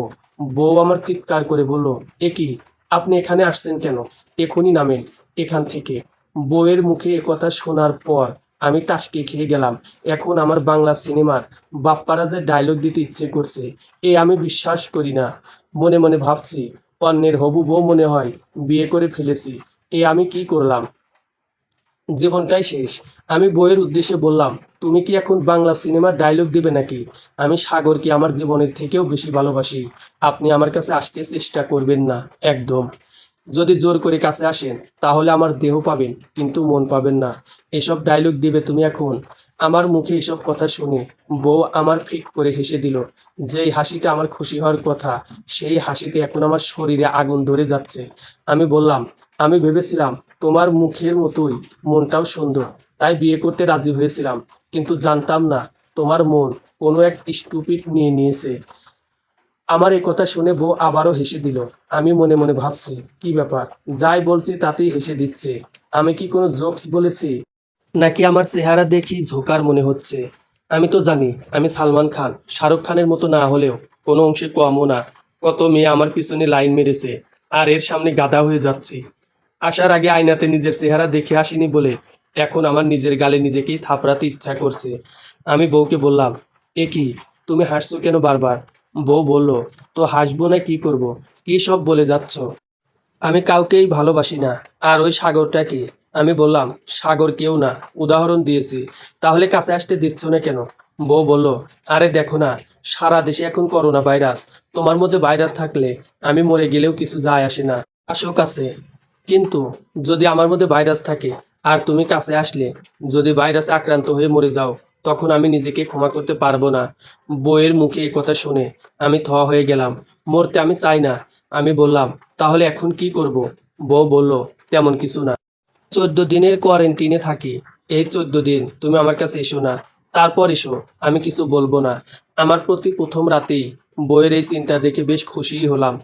A: বউ আমার চিৎকার করে বলল, এ কি, আপনি এখানে আসছেন কেন? এখনই নামেন এখান থেকে। বউয়ের মুখে একথা শোনার পর আমি টাসকে খেয়ে গেলাম। এখন আমার বাংলা সিনেমার বাপ্পারা যে ডায়লগ দিতে ইচ্ছে করছে, এ আমি বিশ্বাস করি না। মনে মনে ভাবছি, অন্যের হবু বউ মনে হয় বিয়ে করে ফেলেছি। এ আমি কি করলাম? জীবনটাই শেষ। আমি বইয়ের উদ্দেশ্যে বললাম, তুমি কি এখন বাংলা সিনেমার ডায়লগ দিবে নাকি? আমি সাগরকে আমার জীবনের থেকেও বেশি ভালোবাসি। আপনি আমার কাছে আসতে চেষ্টা করবেন না, একদম। যদি জোর করে কাছে আসেন তাহলে আমার দেহ পাবেন কিন্তু মন পাবেন না। এসব ডায়লগ দিবে তুমি এখন? আমার মুখে এসব কথা শুনে বউ আমার ফিক করে হেসে দিল। যেই হাসিতে আমার খুশি হওয়ার কথা, সেই হাসিতে এখন আমার শরীরে আগুন ধরে যাচ্ছে। আমি বললাম, আমি ভেবেছিলাম তোমার মুখের মতোই মনটাও সুন্দর, তাই বিয়ে করতে রাজি হয়েছিলাম। কিন্তু জানতাম না তোমার মন কোনো এক স্টুপিড নিয়ে নিয়েছে। আমার এই কথা শুনে বউ আবারও হেসে দিল। আমি মনে মনে ভাবছি, কি ব্যাপার, যাই বলছি তাতেই হেসে দিচ্ছে। আমি কি কোনো জোকস বলেছি, নাকি আমার চেহারা দেখি ঝোকার মনে হচ্ছে? আমি তো জানি আমি সালমান খান, শাহরুখ খানের মতো না হলেও কোনো অংশে কমও না। কত মেয়ে আমার পিছনে লাইন মেরেছে, আর এর সামনে গাধা হয়ে যাচ্ছি। আসার আগে আয়নাতে নিজের চেহারা দেখে আসিনি বলে এখন আমার নিজের গালে নিজেকেই থাপড়াতে ইচ্ছা করছে। আমি বউকে বললাম, এ কি, তুমি হাসছো কেন বারবার? বউ বলল, তো হাসবো না কি করব? কি সব বলে যাচ্ছ? আমি কাউকেই ভালোবাসি না। আর ওই সাগরটা কি? আমি বললাম, সাগর কেউ না, উদাহরণ দিয়েছি। তাহলে কাছে আসতে দিচ্ছ না কেন? বউ বলল, আরে দেখো না, সারা দেশে এখন করোনা ভাইরাস। তোমার মধ্যে ভাইরাস থাকলে আমি মরে গেলেও কিছু যায় আসে না। আসো কাছে। কিন্তু যদি আমার মধ্যে ভাইরাস থাকে আর তুমি কাছে আসলে, যদি ভাইরাসে আক্রান্ত হয়ে মরে যাও, তখন আমি নিজেকে ক্ষমা করতে পারবো না। বউয়ের মুখে এই কথা শুনে আমি থ হয়ে গেলাম। মরতে আমি চাই না। আমি বললাম, তাহলে এখন কি করব? বউ বলল, তেমন কিছু না। 14 দিনের কোয়ারেন্টিনে থাকি। এই 14 দিন তুমি আমার কাছে এসো না, তারপর এসো, আমি কিছু বলবো না। আমার প্রতি প্রথম রাতেই বইয়ের এই চিন্তা দেখে বেশ খুশিই হলাম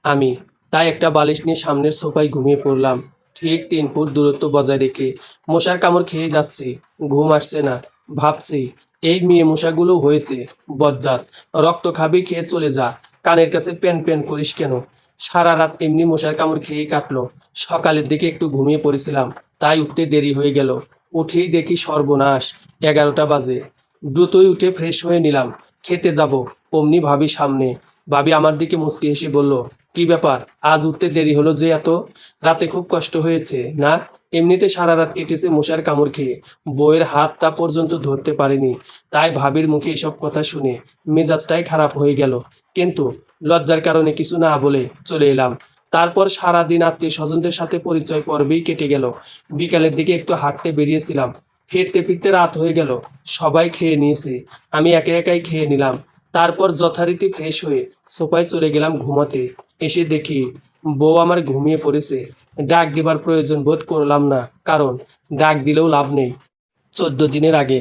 A: আমি। তাই একটা বালিশ নিয়ে সামনের সোফায় ঘুমিয়ে পড়লাম, ঠিক 3 ফুট দূরত্ব বজায় রেখে। মশার কামড় খেয়ে যাচ্ছি, ঘুম আসছে না। ভাবছি, এই মেয়ে মশাগুলো হয়েছে বজ্জাত। রক্ত খাবি, খেয়ে চলে যা। কানের কাছে প্যান প্যান করিস কেন? সারা রাত এমনি মশার কামড় খেয়েই কাটলো। সকালের দিকে একটু ঘুমিয়ে পড়েছিলাম, তাই উঠতে দেরি হয়ে গেল। উঠেই দেখি সর্বনাশ, 11টা বাজে। দ্রুতই উঠে ফ্রেশ হয়ে নিলাম, খেতে যাব। অমনি ভাবি সামনে। ভাবি আমার দিকে মুচকি হেসে বলল, কি ব্যাপার, আজ উঠতে দেরি হলো যে এত? রাতে খুব কষ্ট হয়েছে না? এমনিতে সারা রাত কেটেছে মশার কামড় খেয়ে, বউয়ের হাতটা পর্যন্ত ধরতে পারিনি। তাই ভাবির মুখে এসব কথা শুনে মেজাজটাই খারাপ হয়ে গেল। কিন্তু লজ্জার কারণে কিছু না বলে চলে এলাম। তারপর সারাদিন আত্মীয় স্বজনদের সাথে পরিচয় পর্বেই কেটে গেল। বিকালের দিকে একটু হাঁটতে বেরিয়েছিলাম। ফিরতে ফিরতে রাত হয়ে গেল। সবাই খেয়ে নিয়েছে, আমি একা একাই খেয়ে নিলাম। তারপর যথারীতি ফ্রেশ হয়ে সোফায় চলে গেলাম ঘুমাতে। এসে দেখি বউ আমার ঘুমিয়ে পড়েছে। ডাক দেবার প্রয়োজন বোধ করলাম না, কারণ ডাক দিলেও লাভ নেই। 14 দিনের আগে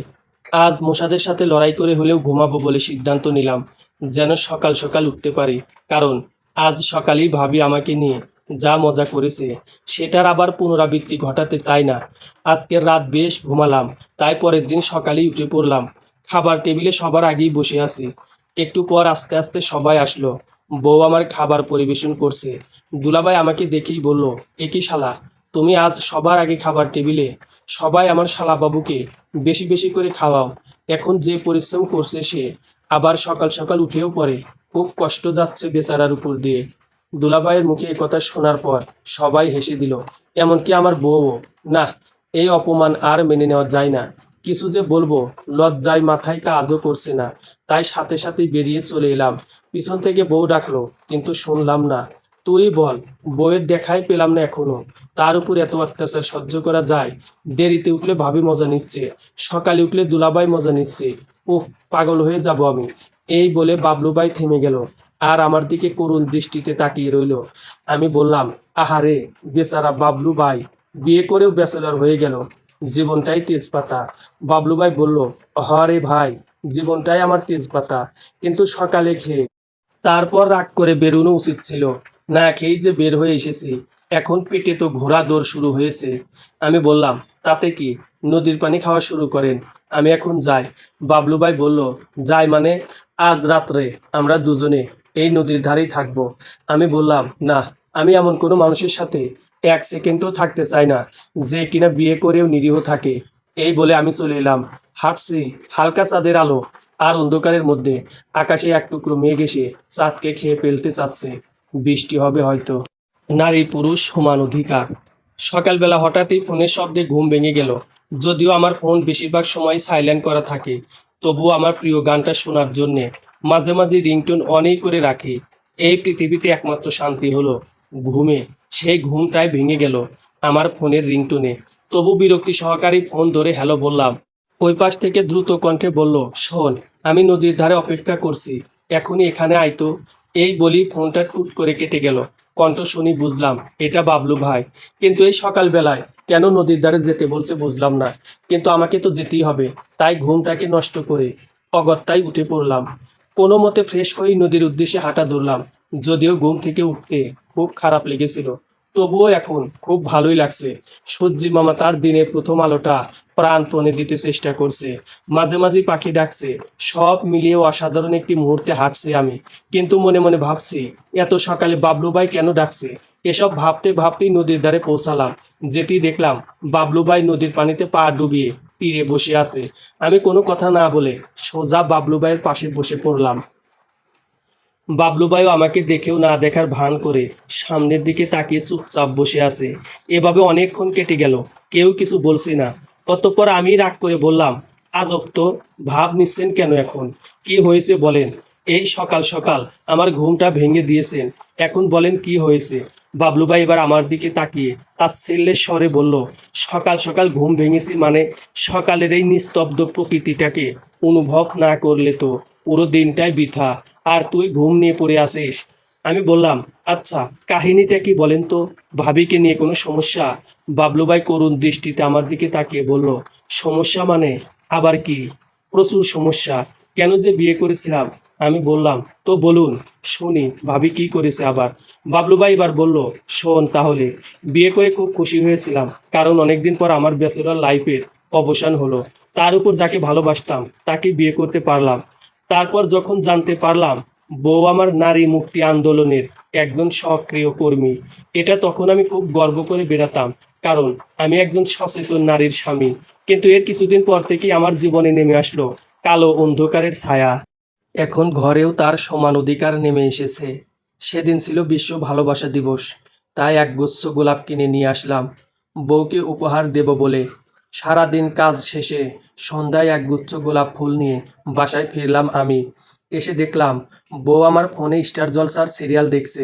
A: আজ মশাদের সাথে লড়াই করে হলেও ঘুমাবো বলে সিদ্ধান্ত নিলাম, যেন সকাল সকাল উঠতে পারি। কারণ আজ সকালেই ভাবি আমাকে নিয়ে যা মজা করেছে, সেটার আবার পুনরাবৃত্তি ঘটাতে চাই না। আজকের রাত বেশ ঘুমালাম, তাই পরের দিন সকালেই উঠে পড়লাম। খাবার টেবিলে সবার আগেই বসে আছি। একটু পর আস্তে আস্তে সবাই আসলো। বউ আমার খাবার পরিবেশন করছে। দুলাভাই আমাকে দেখেই বলল, এ কি শালা, তুমি আজ সবার আগে খাবার টেবিলে? সবাই আমার শালাবাবুকে বেশি বেশি করে খাওয়াও। এখন যে পরিশ্রম করছে সে, আবার সকাল সকাল উঠেও পড়ে, খুব কষ্ট যাচ্ছে বেচারার উপর দিয়ে। দুলাভাইয়ের মুখে একথা শোনার পর সবাই হেসে দিল, এমনকি আমার বউও। না, এই অপমান আর মেনে নেওয়া যায় না। কিছু যে বলবো, লজ্জায় মাথায় কাজও করছে না। তাই সাথে সাথেই বেরিয়ে চলে এলাম। পিছন থেকে বউ ডাকলো, কিন্তু শুনলাম না। তুই বল, বউয়ের দেখাই পেলাম না এখনো। তার উপর এত অত্যাচার সহ্য করা যায়? দেরিতে উঠলে ভাবি মজা নিচ্ছে, সকালে উঠলে দুলাভাই মজা নিচ্ছে। ওহ, পাগল হয়ে যাব আমি। এই বলে বাবলু ভাই থেমে গেল, আর আমার দিকে করুণ দৃষ্টিতে তাকিয়ে রইল। আমি বললাম, আহারে বেচারা বাবলু ভাই, বিয়ে করেও ব্যাচেলর হয়ে গেল। জীবনটাই তেজপাতা। বাবলু ভাই বলল, হরে ভাই, জীবনটাই আমার তেজপাতা, কিন্তু সকালে খেয়ে। তারপর রাগ করে বেরোনো উচিত ছিল। না খেয়েই যে বের হয়ে এসেছি, এখন পেটে তো ঘোড়া দৌড় শুরু হয়েছে। আমি বললাম, তাতে কি, নদীর পানি খাওয়া শুরু করেন, আমি এখন যাই। বাবলু ভাই বলল, যাই মানে? আজ রাত্রে আমরা দুজনে এই নদীর ধারেই থাকবো। আমি বললাম, না, আমি এমন কোনো মানুষের সাথে এক সেকেন্ডও থাকতে চাই না যে কিনা বিয়ে করেও নিরীহ থাকে। এই বলে আমি চলে এলাম। হাঁটছি, হালকা চাঁদের আলো আর অন্ধকারের মধ্যে আকাশে এক টুকরো মেঘ এসে চাঁদকে খেয়ে ফেলতে চাচ্ছে। বৃষ্টি হবে হয়তো। নারী পুরুষ সমান অধিকার। সকালবেলা হঠাৎই ফোনের শব্দে ঘুম ভেঙে গেল। যদিও আমার ফোন বেশিরভাগ সময় সাইলেন্ট করা থাকে, তবুও আমার প্রিয় গানটা শোনার জন্যে মাঝে মাঝে রিংটোন অনেই করে রাখি। এই পৃথিবীতে একমাত্র শান্তি হলো ঘুমে। সেই ঘুমটাই ভেঙে গেল আমার ফোনের রিংটোনে। তবু বিরক্তি সহকারী ফোন ধরে হ্যালো বললাম। ওই পাশ থেকে দ্রুত কণ্ঠে বলল, শোন, আমি নদীর ধারে অপেক্ষা করছি, এখনই এখানে আইতো। এই বলি ফোনটা টুট করে কেটে গেল। কণ্ঠ শুনি বুঝলাম এটা বাবলু ভাই। কিন্তু এই সকালবেলায় কেন নদীর ধারে যেতে বলছে বুঝলাম না। কিন্তু আমাকে তো যেতেই হবে। তাই ঘুমটাকে নষ্ট করে অগত্যায় উঠে পড়লাম। কোনো মতে ফ্রেশ হয়ে নদীর উদ্দেশ্যে হাঁটা ধরলাম। যদিও ঘুম থেকে উঠতে খুব খারাপ লেগেছিল, তবুও এখন খুব ভালোই লাগছে। সূর্যি মামা তার দিনের প্রথম আলোটা প্রাণপণে দিতে চেষ্টা করছে। মাঝে মাঝে পাখি ডাকছে। সব মিলিয়ে অসাধারণ একটি মুহূর্তে হাঁটছি আমি। কিন্তু মনে মনে ভাবছি, এত সকালে বাবলু ভাই কেন ডাকছে? এসব ভাবতে ভাবতেই নদীর ধারে পৌঁছালাম। যেটি দেখলাম, বাবলু ভাই নদীর পানিতে পা ডুবিয়ে তীরে বসে আছে। আমি কোনো কথা না বলে সোজা বাবলু ভাইয়ের পাশে বসে পড়লাম। বাবলু ভাইও আমাকে দেখেও না দেখার ভান করে সামনের দিকে তাকিয়ে চুপচাপ বসে আছে। এভাবে অনেকক্ষণ কেটে গেল, কেউ কিছু বলছি না। অতঃপর আমি রাগ করে বললাম, আজব তো, ভাব নিচ্ছেন কেন এখন? কি হয়েছে বলেন? এই সকাল সকাল আমার ঘুমটা ভেঙে দিয়েছেন, এখন বলেন কি হয়েছে? বাবলু ভাই এবার আমার দিকে তাকিয়ে তাচ্ছিল্যের স্বরে বলল, সকাল সকাল ঘুম ভেঙেছি মানে? সকালের এই নিস্তব্ধ প্রকৃতিটাকে অনুভব না করলে তো পুরো দিনটাই বৃথা। আর তুই ঘুম নিয়ে পড়ে আছিস। আমি বললাম, আচ্ছা, কাহিনীটা কি বলেন তো? ভাবিকে নিয়ে কোনো সমস্যা? বাবলু ভাই করুণ দৃষ্টিতে আমার দিকে তাকিয়ে বলল, সমস্যা মানে? আবার কি? প্রচুর সমস্যা। কেন যে বিয়ে করেছিলাম? আমি বললাম, তো বলুন, শুনি, ভাবি কি করেছে আবার? বাবলু ভাই এবার বলল, শোন তাহলে, বিয়ে করে খুব খুশি হয়েছিলাম, কারণ অনেকদিন পর আমার ব্যাচেলর লাইফের অবসান হলো। তার উপর যাকে ভালোবাসতাম তাকে বিয়ে করতে পারলাম। তারপর যখন জানতে পারলাম বউ আমার নারী মুক্তি আন্দোলনের একজন সক্রিয় কর্মী, এটা তখন আমি খুব গর্ব করে বেড়াতাম, কারণ আমি একজন সচেতন নারীর স্বামী। কিন্তু এর কিছুদিন পর থেকেই আমার জীবনে নেমে আসলো কালো অন্ধকারের ছায়া। এখন ঘরেও তার সমান অধিকার নেমে এসেছে। সেদিন ছিল বিশ্ব ভালোবাসা দিবস, তাই একগুচ্ছ গোলাপ কিনে নিয়ে আসলাম বউকে উপহার দেব বলে। সারাদিন কাজ শেষে সন্ধ্যায় একগুচ্ছ গোলাপ ফুল নিয়ে বাসায় ফিরলাম আমি। এসে দেখলাম বউ আমার ফোনে স্টার জলসার সিরিয়াল দেখছে।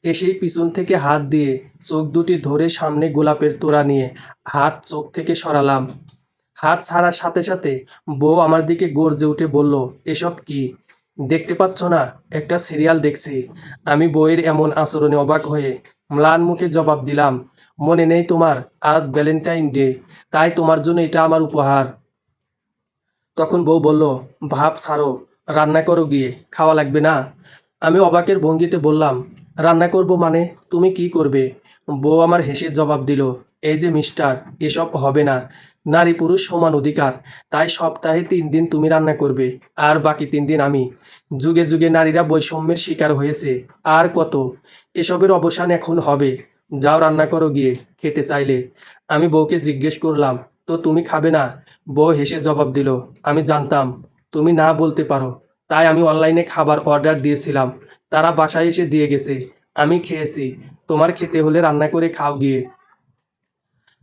A: এসেই পিছন থেকে হাত দিয়ে চোখ দুটি ধরে সামনে গোলাপের তোড়া নিয়ে হাত চোখ থেকে সরালাম। হাত ছাড়ার সাথে সাথে বউ আমার দিকে গর্জে উঠে বলল, এসব কি দেখতে পাচ্ছ না, একটা সিরিয়াল দেখছি। আমি বউয়ের এমন আচরণে অবাক হয়ে ম্লান মুখে জবাব দিলাম, মনে নেই তোমার, আজ ভ্যালেন্টাইন ডে, তাই তোমার জন্য এটা আমার উপহার। তখন বউ বলল, ভাব ছাড়ো, রান্না করো গিয়ে, খাওয়া লাগবে না? আমি অবাকের ভঙ্গিতে বললাম, রান্না করব মানে? তুমি কি করবে? বউ আমার হেসে জবাব দিল, এই যে মিস্টার, এসব হবে না। নারী পুরুষ সমান অধিকার, তাই সপ্তাহে 3 দিন তুমি রান্না করবে, আর বাকি 3 দিন আমি। যুগে যুগে নারীরা বৈষম্যের শিকার হয়েছে, আর কত? এসবের অবসান এখন হবে। যাও রান্না করো গিয়ে, খেতে চাইলে। আমি বউকে জিজ্ঞেস করলাম, তো তুমি খাবে না? বউ হেসে জবাব দিল, আমি জানতাম তুমি না বলতে পারো, তাই আমি অনলাইনে খাবার অর্ডার দিয়েছিলাম, তারা বাসায় এসে দিয়ে গেছে, আমি খেয়েছি। তোমার খেতে হলে রান্না করে খাও গিয়ে।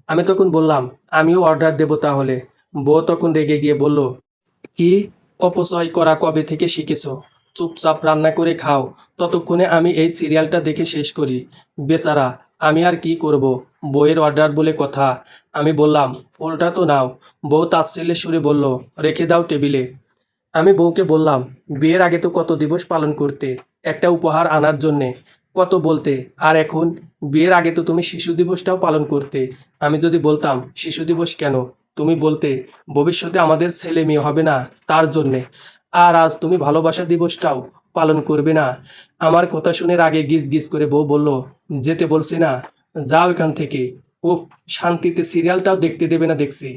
A: আমি তখন বললাম, আমিও অর্ডার দেবো তাহলে। বউ তখন রেগে গিয়ে বলল, কি অপচয় করা কবে থেকে শিখেছো? চুপচাপ রান্না করে খাও, ততক্ষণে আমি এই সিরিয়ালটা দেখে শেষ করি। বেচারা, আমি আর কি করব, বইয়ের অর্ডার বলে কথা। আমি বললাম, ফুলটা তো নাও। বউ তাচ্ছিল্যের সুরে বলল, রেখে দাও টেবিলে। আমি বউকে বললাম, বিয়ের আগে তো কত দিবস পালন করতে, একটা উপহার আনার জন্যে, কত বলতে। আর এখন বিয়ের আগে তো তুমি শিশু দিবসটাও পালন করতে। আমি যদি বলতাম শিশু দিবস কেন, তুমি বলতে ভবিষ্যতে আমাদের ছেলে মেয়ে হবে না, তার জন্যে। আর আজ তুমি ভালোবাসা দিবসটাও পালন করবে না? আমার কথা শুনে রাগে গিজ গিজ করে বউ বলল, যেতে বলছি না, যাও এখান থেকে। উফ, শান্তিতে সিরিয়ালটাও দেখতে দেবে না দেখছি।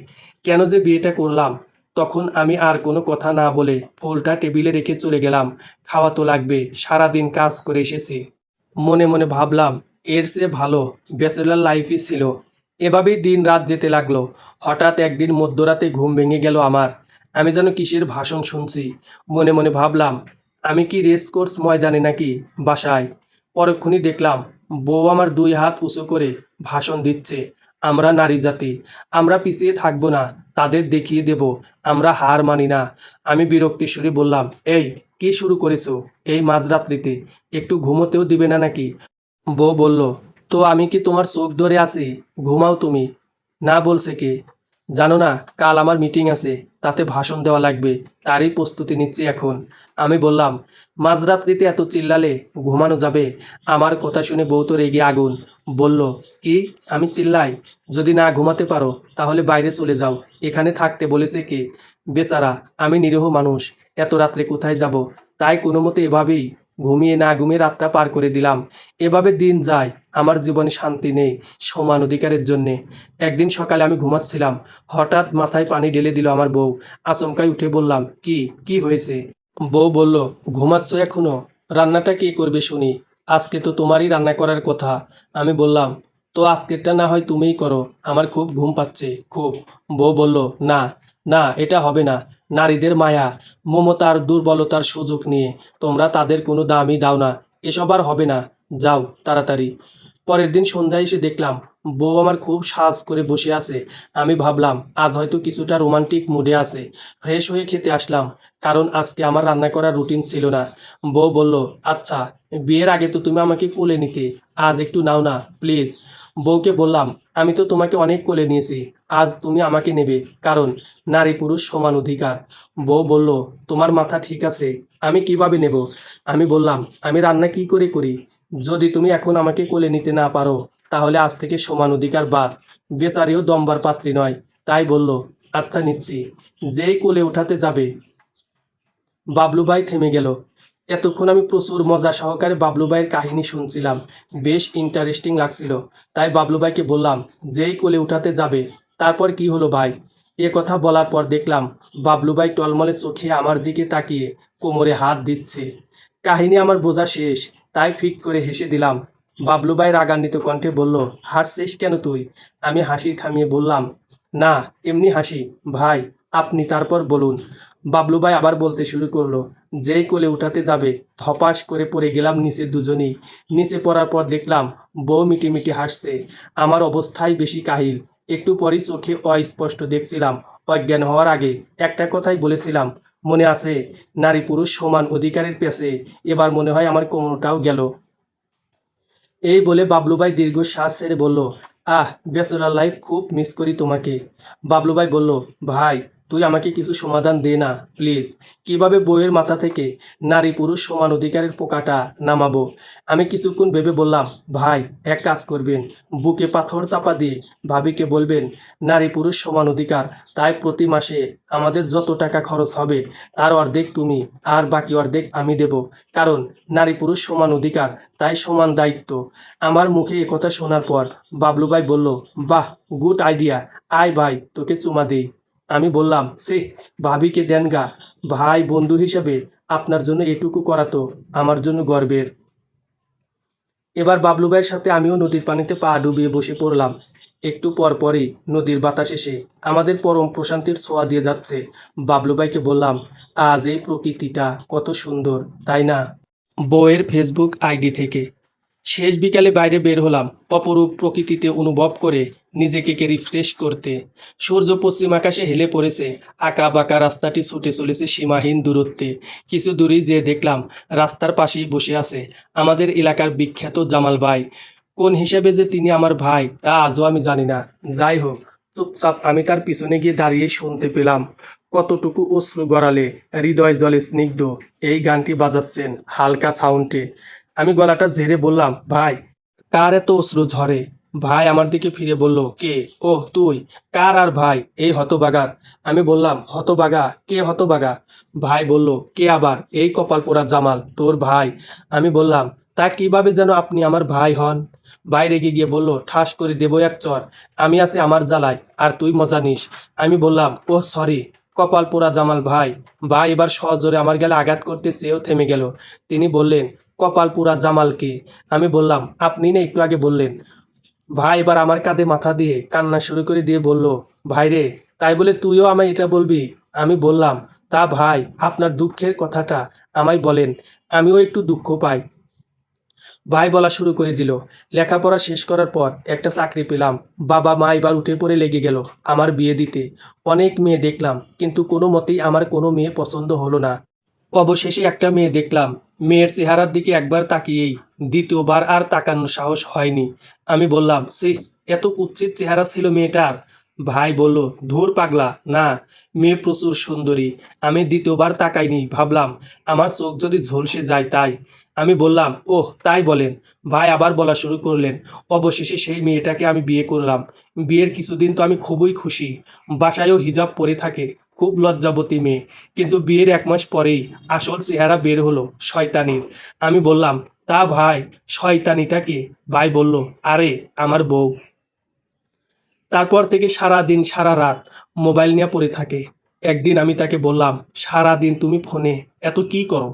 A: কেন যে বিয়েটা করলাম। তখন আমি আর কোনো কথা না বলে ফুলটা টেবিলে রেখে চলে গেলাম। খাওয়া তো লাগবে, সারাদিন কাজ করে এসেছি। মনে মনে ভাবলাম, এর চেয়ে ভালো ব্যাচেলর লাইফই ছিল। এভাবেই দিন রাত যেতে লাগলো। হঠাৎ একদিন মধ্যরাতে ঘুম ভেঙে গেল আমার। আমি যেন কিসের ভাষণ শুনছি। মনে মনে ভাবলাম, আমি কি রেস কোর্স ময়দানে নাকি বাসায়। পরক্ষণই দেখলাম বউ আমার দুই হাত উঁচু করে ভাষণ দিচ্ছে। আমরা নারী জাতি, আমরা পিছিয়ে থাকবো না, তাদের দেখিয়ে দেব আমরা হার মানি না। আমি বিরক্তির সুরে বললাম, এই কি শুরু করেছো এই মাঝরাত্রিতে? একটু ঘুমোতেও দিবে না নাকি? বউ বলল, তো আমি কি তোমার চোখ ধরে আছি? ঘুমাও তুমি। না বলছে কে? জানো না, কাল আমার মিটিং আছে, তাতে ভাষণ দেওয়া লাগবে, তারই প্রস্তুতি নিচ্ছি এখন। আমি বললাম, মাঝরাত্রিতে এত চিল্লালে ঘুমানো যাবে? আমার কথা শুনে বউ তো রেগে আগুন। বলল, কি আমি চিল্লাই? যদি না ঘুমাতে পারো তাহলে বাইরে চলে যাও, এখানে থাকতে বলেছে কে? বেচারা, আমি নিরীহ মানুষ, এত রাত্রে কোথায় যাব? তাই কোনো মতে এভাবেই ঘুমিয়ে না ঘুমিয়ে রাতটা পার করে দিলাম। এভাবে দিন যায়, আমার জীবনে শান্তি নেই সমান অধিকারের জন্যে। একদিন সকালে আমি ঘুমাচ্ছিলাম, হঠাৎ মাথায় পানি ঢেলে দিল আমার বউ। আচমকাই উঠে বললাম, কি কি হয়েছে? বউ বলল, ঘুমাচ্ছ এখনো? রান্নাটা কে করবে শুনি? আজকে তো তোমারই রান্না করার কথা। আমি বললাম, তো আজকেরটা না হয় তুমিই করো, আমার খুব ঘুম পাচ্ছে, খুব। বউ বলল, না না, এটা হবে না। নারীদের মায়া, মমতা আর দুর্বলতার সুযোগ নিয়ে তোমরা তাদের কোনো দামই দাও না। এসব আর হবে না, যাও তাড়াতাড়ি। পরের দিন সন্ধ্যায় এসে দেখলাম বউ আমার খুব সাজ করে বসে আছে। আমি ভাবলাম আজ হয়তো কিছুটা রোমান্টিক মুডে আছে। ফ্রেশ হয়ে খেতে আসলাম, কারণ আজকে আমার রান্না করার রুটিন ছিল না। বউ বলল, আচ্ছা, বিয়ের আগে তো তুমি আমাকে কোলে নিতে, আজ একটু নাও না প্লিজ। বউকে বললাম, আমি তো তোমাকে অনেক কোলে নিয়েছি, আজ তুমি আমাকে নেবে, কারণ নারী পুরুষ সমান অধিকার। বউ বলল, তোমার মাথা ঠিক আছে, আমি কিভাবে নেব? আমি বললাম, আমি রান্না কি করে করি? যদি তুমি এখন আমাকে কোলে নিতে না পারো তাহলে আজ থেকে সমান অধিকার বাদ। বেচারিও দমবার পাত্রী নয়, তাই বলল, আচ্ছা নিচ্ছি। যেই কোলে উঠাতে যাবে, বাবলু ভাই থেমে গেল। এতক্ষণ আমি প্রচুর মজা সহকারে বাবলু ভাইয়ের কাহিনী শুনছিলাম, বেশ ইন্টারেস্টিং লাগছিল। তাই বাবলু ভাইকে বললাম, যেই কোলে উঠাতে যাবে, তারপর কি হলো ভাই? এ কথা বলার পর দেখলাম বাবলু ভাই টলমলে চোখে আমার দিকে তাকিয়ে কোমরে হাত দিচ্ছে। কাহিনী আমার বোঝা শেষ, তাই ফিক করে হেসে দিলাম। বাবলু ভাই রাগান্বিত কণ্ঠে বলল, হাসছিস কেন তুই? আমি হাসি থামিয়ে বললাম, না এমনি হাসি ভাই, আপনি তারপর বলুন। বাবলু ভাই আবার বলতে শুরু করলো, যেই কোলে উঠাতে যাবে ধপাস করে পড়ে গেলাম নিচে দুজনেই। নিচে পড়ার পর দেখলাম বউ মিটিমিটি হাসছে। আমার অবস্থাই বেশি কাহিল। একটু পরই চোখে অস্পষ্ট দেখছিলাম। অজ্ঞান হওয়ার আগে একটা কথাই বলেছিলাম, মনে আছে? নারী পুরুষ সমান অধিকারের পেছে এবার মনে হয় আমার কোমরটাও গেল। এই বলে বাবলু ভাই দীর্ঘশ্বাস ছেড়ে বলল, আহ, ব্যাচেলর লাইফ খুব মিস করি তোমাকে। বাবলু ভাই বলল, ভাই তুই আমাকে কিছু সমাধান দে না প্লিজ। কিভাবে বইয়ের মাথা থেকে নারী পুরুষ সমান অধিকারের পোকাটা নামাবো? আমি কিছুক্ষণ ভেবে বললাম, ভাই এক কাজ করবেন, বুকে পাথর চাপা দিয়ে ভাবিকে বলবেন নারী পুরুষ সমান অধিকার, তাই প্রতি মাসে আমাদের যত টাকা খরচ হবে তার অর্ধেক তুমি আর বাকি অর্ধেক আমি দেব, কারণ নারী পুরুষ সমান অধিকার, তাই সমান দায়িত্ব। আমার মুখে একথা শোনার পর বাবলু ভাই বলল, বাহ, গুড আইডিয়া, আয় ভাই তোকে চুমা দেই। আমি বললাম, সে ভাবিকে দেন গা, ভাই বন্ধু হিসেবে আপনার জন্য এটুকু করা তো আমার জন্য গর্বের। এবার বাবলু ভাইয়ের সাথে আমিও নদীর পানিতে পা ডুবিয়ে বসে পড়লাম। একটু পর পরই নদীর বাতাস এসে আমাদের পরম প্রশান্তির ছোঁয়া দিয়ে যাচ্ছে। বাবলু ভাইকে বললাম, আজ এই প্রকৃতিটা কত সুন্দর, তাই না? বউয়ের ফেসবুক আইডি থেকে। শেষ বিকালে বাইরে বের হলাম অপরূপ প্রকৃতিতে অনুভব করে নিজেকে রিফ্রেশ করতে। সূর্য পশ্চিম আকাশে হেলে পড়েছে, আঁকা বাঁকা রাস্তাটি ছুটে চলেছে সীমাহীন দূরত্বে। কিছু দূরেই যেয়ে দেখলাম রাস্তার পাশেই বসে আছে আমাদের এলাকার বিখ্যাত জামাল ভাই। কোন হিসেবে যে তিনি আমার ভাই তা আজও আমি জানি না। যাই হোক, চুপচাপ আমি তার পিছনে গিয়ে দাঁড়িয়ে শুনতে পেলাম কতটুকু অশ্রু গড়ালে হৃদয় জলে স্নিগ্ধ এই গানটি বাজাচ্ছেন হালকা সাউন্ডে। আমি গলাটা ঝেড়ে বললাম, ভাই কার এত অশ্রু ঝরে? ভাই আমার দিকে ফিরে বলল, কে? ওহ তুই? কার আর ভাই? এই হতবাগার। আমি বললাম, হতবাগা? কে হতবাগা? ভাই বলল, কে আবার? এই কপাল পোড়া জামাল, তোর ভাই। আমি বললাম, তা কিভাবে যেন আপনি আমার ভাই হন? ভাই রেগে গিয়ে বলল, ঠাস করে দেবো এক চর। আমি আছি আমার জ্বালায়, আর তুই মজা নিস। আমি বললাম, ওহ সরি কপাল পোড়া জামাল ভাই। ভাই এবার সজোরে আমার গালে আঘাত করতে চেয়েও থেমে গেল। তিনি বললেন, কপাল পোড়া জামালকে? আমি বললাম, আপনি না একটু আগে বললেন। ভাই এবার আমার কাঁধে মাথা দিয়ে কান্না শুরু করে দিয়ে বলল, ভাই রে, তাই বলে তুইও আমায় এটা বলবি? আমি বললাম, তা ভাই আপনার দুঃখের কথাটা আমায় বলেন, আমিও একটু দুঃখ পাই। ভাই বলা শুরু করে দিল, লেখাপড়া শেষ করার পর একটা চাকরি পেলাম। বাবা মা এবার উঠে পড়ে লেগে গেল আমার বিয়ে দিতে। অনেক মেয়ে দেখলাম, কিন্তু কোনো মতেই আমার কোনো মেয়ে পছন্দ হলো না। অবশেষে একটা মেয়ে দেখলাম। মেয়ের চেহারার দিকে একবার তাকিয়েই দ্বিতীয়বার আর তাকানোর সাহস হয়নি। আমি বললাম, সি, এত কুৎসিত চেহারা ছিল মেয়েটার? ভাই বলল, ধুর পাগলা, না, মেয়ে প্রচুর সুন্দরী। আমি দ্বিতীয়বার তাকাইনি, ভাবলাম আমার চোখ যদি ঝলসে যায় তাই। আমি বললাম, ওহ তাই বলেন? ভাই আবার বলা শুরু করলেন, অবশেষে সেই মেয়েটাকে আমি বিয়ে করলাম। বিয়ের কিছুদিন তো আমি খুবই খুশি। বাসায়ও হিজাব পরে থাকে, খুব লজ্জাবতী মেয়ে। কিন্তু বিয়ের ১ মাস পরেই আসল চেহারা বের হলো শয়তানির। আমি বললাম, তা ভাই শয়তানিটা কে? ভাই বলল, আরে আমার বউ। তারপর থেকে সারা দিন সারা রাত মোবাইল নিয়ে পড়ে থাকে। একদিন আমি তাকে বললাম, সারা দিন তুমি ফোনে এত কি করো?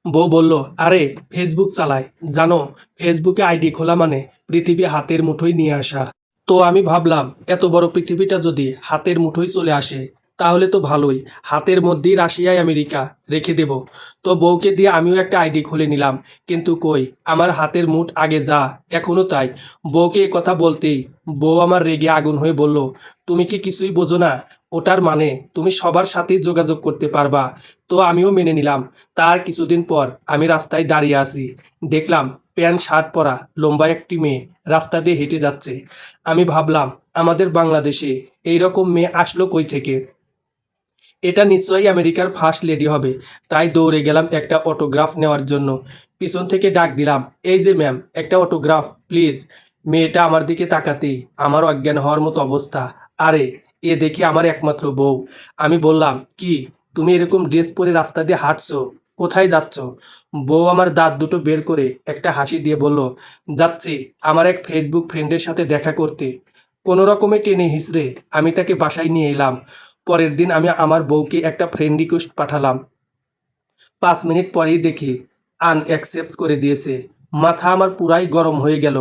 A: বউ বলল, আরে ফেসবুক চালায়। জানো, ফেসবুকে আইডি খোলা মানে পৃথিবী হাতের মুঠোয় নিয়ে আসা। তো আমি ভাবলাম, এত বড় পৃথিবীটা যদি হাতের মুঠোয় চলে আসে তাহলে তো ভালোই। হাতের মধ্যেই রাশিয়ায় আমেরিকা রেখে দেব। তো বউকে দিয়ে আমিও একটা আইডি খুলে নিলাম। কিন্তু কই, আমার হাতের মুঠ আগে যা, এখনো তাই। বউকে এ কথা বলতেই বউ আমার রেগে আগুন হয়ে বলল, তুমি কি কিছুই বোঝো না? ওটার মানে তুমি সবার সাথেই যোগাযোগ করতে পারবা। তো আমিও মেনে নিলাম। তার কিছুদিন পর আমি রাস্তায় দাঁড়িয়ে আছি, দেখলাম প্যান্ট শার্ট পরা লম্বা একটি মেয়ে রাস্তা দিয়ে হেঁটে যাচ্ছে। আমি ভাবলাম, আমাদের বাংলাদেশে এইরকম মেয়ে আসলো কই থেকে? এটা নিশ্চয়ই আমেরিকার ফার্স্ট লেডি হবে। তাই দৌড়ে গেলাম একটা অটোগ্রাফ নেওয়ার জন্য। পিছন থেকে ডাক দিলাম, এই যে ম্যাম, একটা অটোগ্রাফ প্লিজ। মেয়েটা আমার দিকে তাকাতেই আমার অজ্ঞান হওয়ার মতো অবস্থা। আরে, এ দেখি আমার একমাত্র বউ। আমি বললাম, কি, তুমি এরকম ড্রেস পরে রাস্তা দিয়ে হাঁটছো? কোথায় যাচ্ছ? বউ আমার দাঁত দুটো বের করে একটা হাসি দিয়ে বলল, যাচ্ছি আমার এক ফেসবুক ফ্রেন্ডের সাথে দেখা করতে। কোনো রকমে টেনে হিঁচড়ে আমি তাকে বাসায় নিয়ে এলাম। পরের দিন আমি আমার বউকে একটা ফ্রেন্ড রিকোয়েস্ট পাঠালাম। ৫ মিনিট পরেই দেখি আনঅ্যাকসেপ্ট করে দিয়েছে। মাথা আমার পুরাই গরম হয়ে গেল।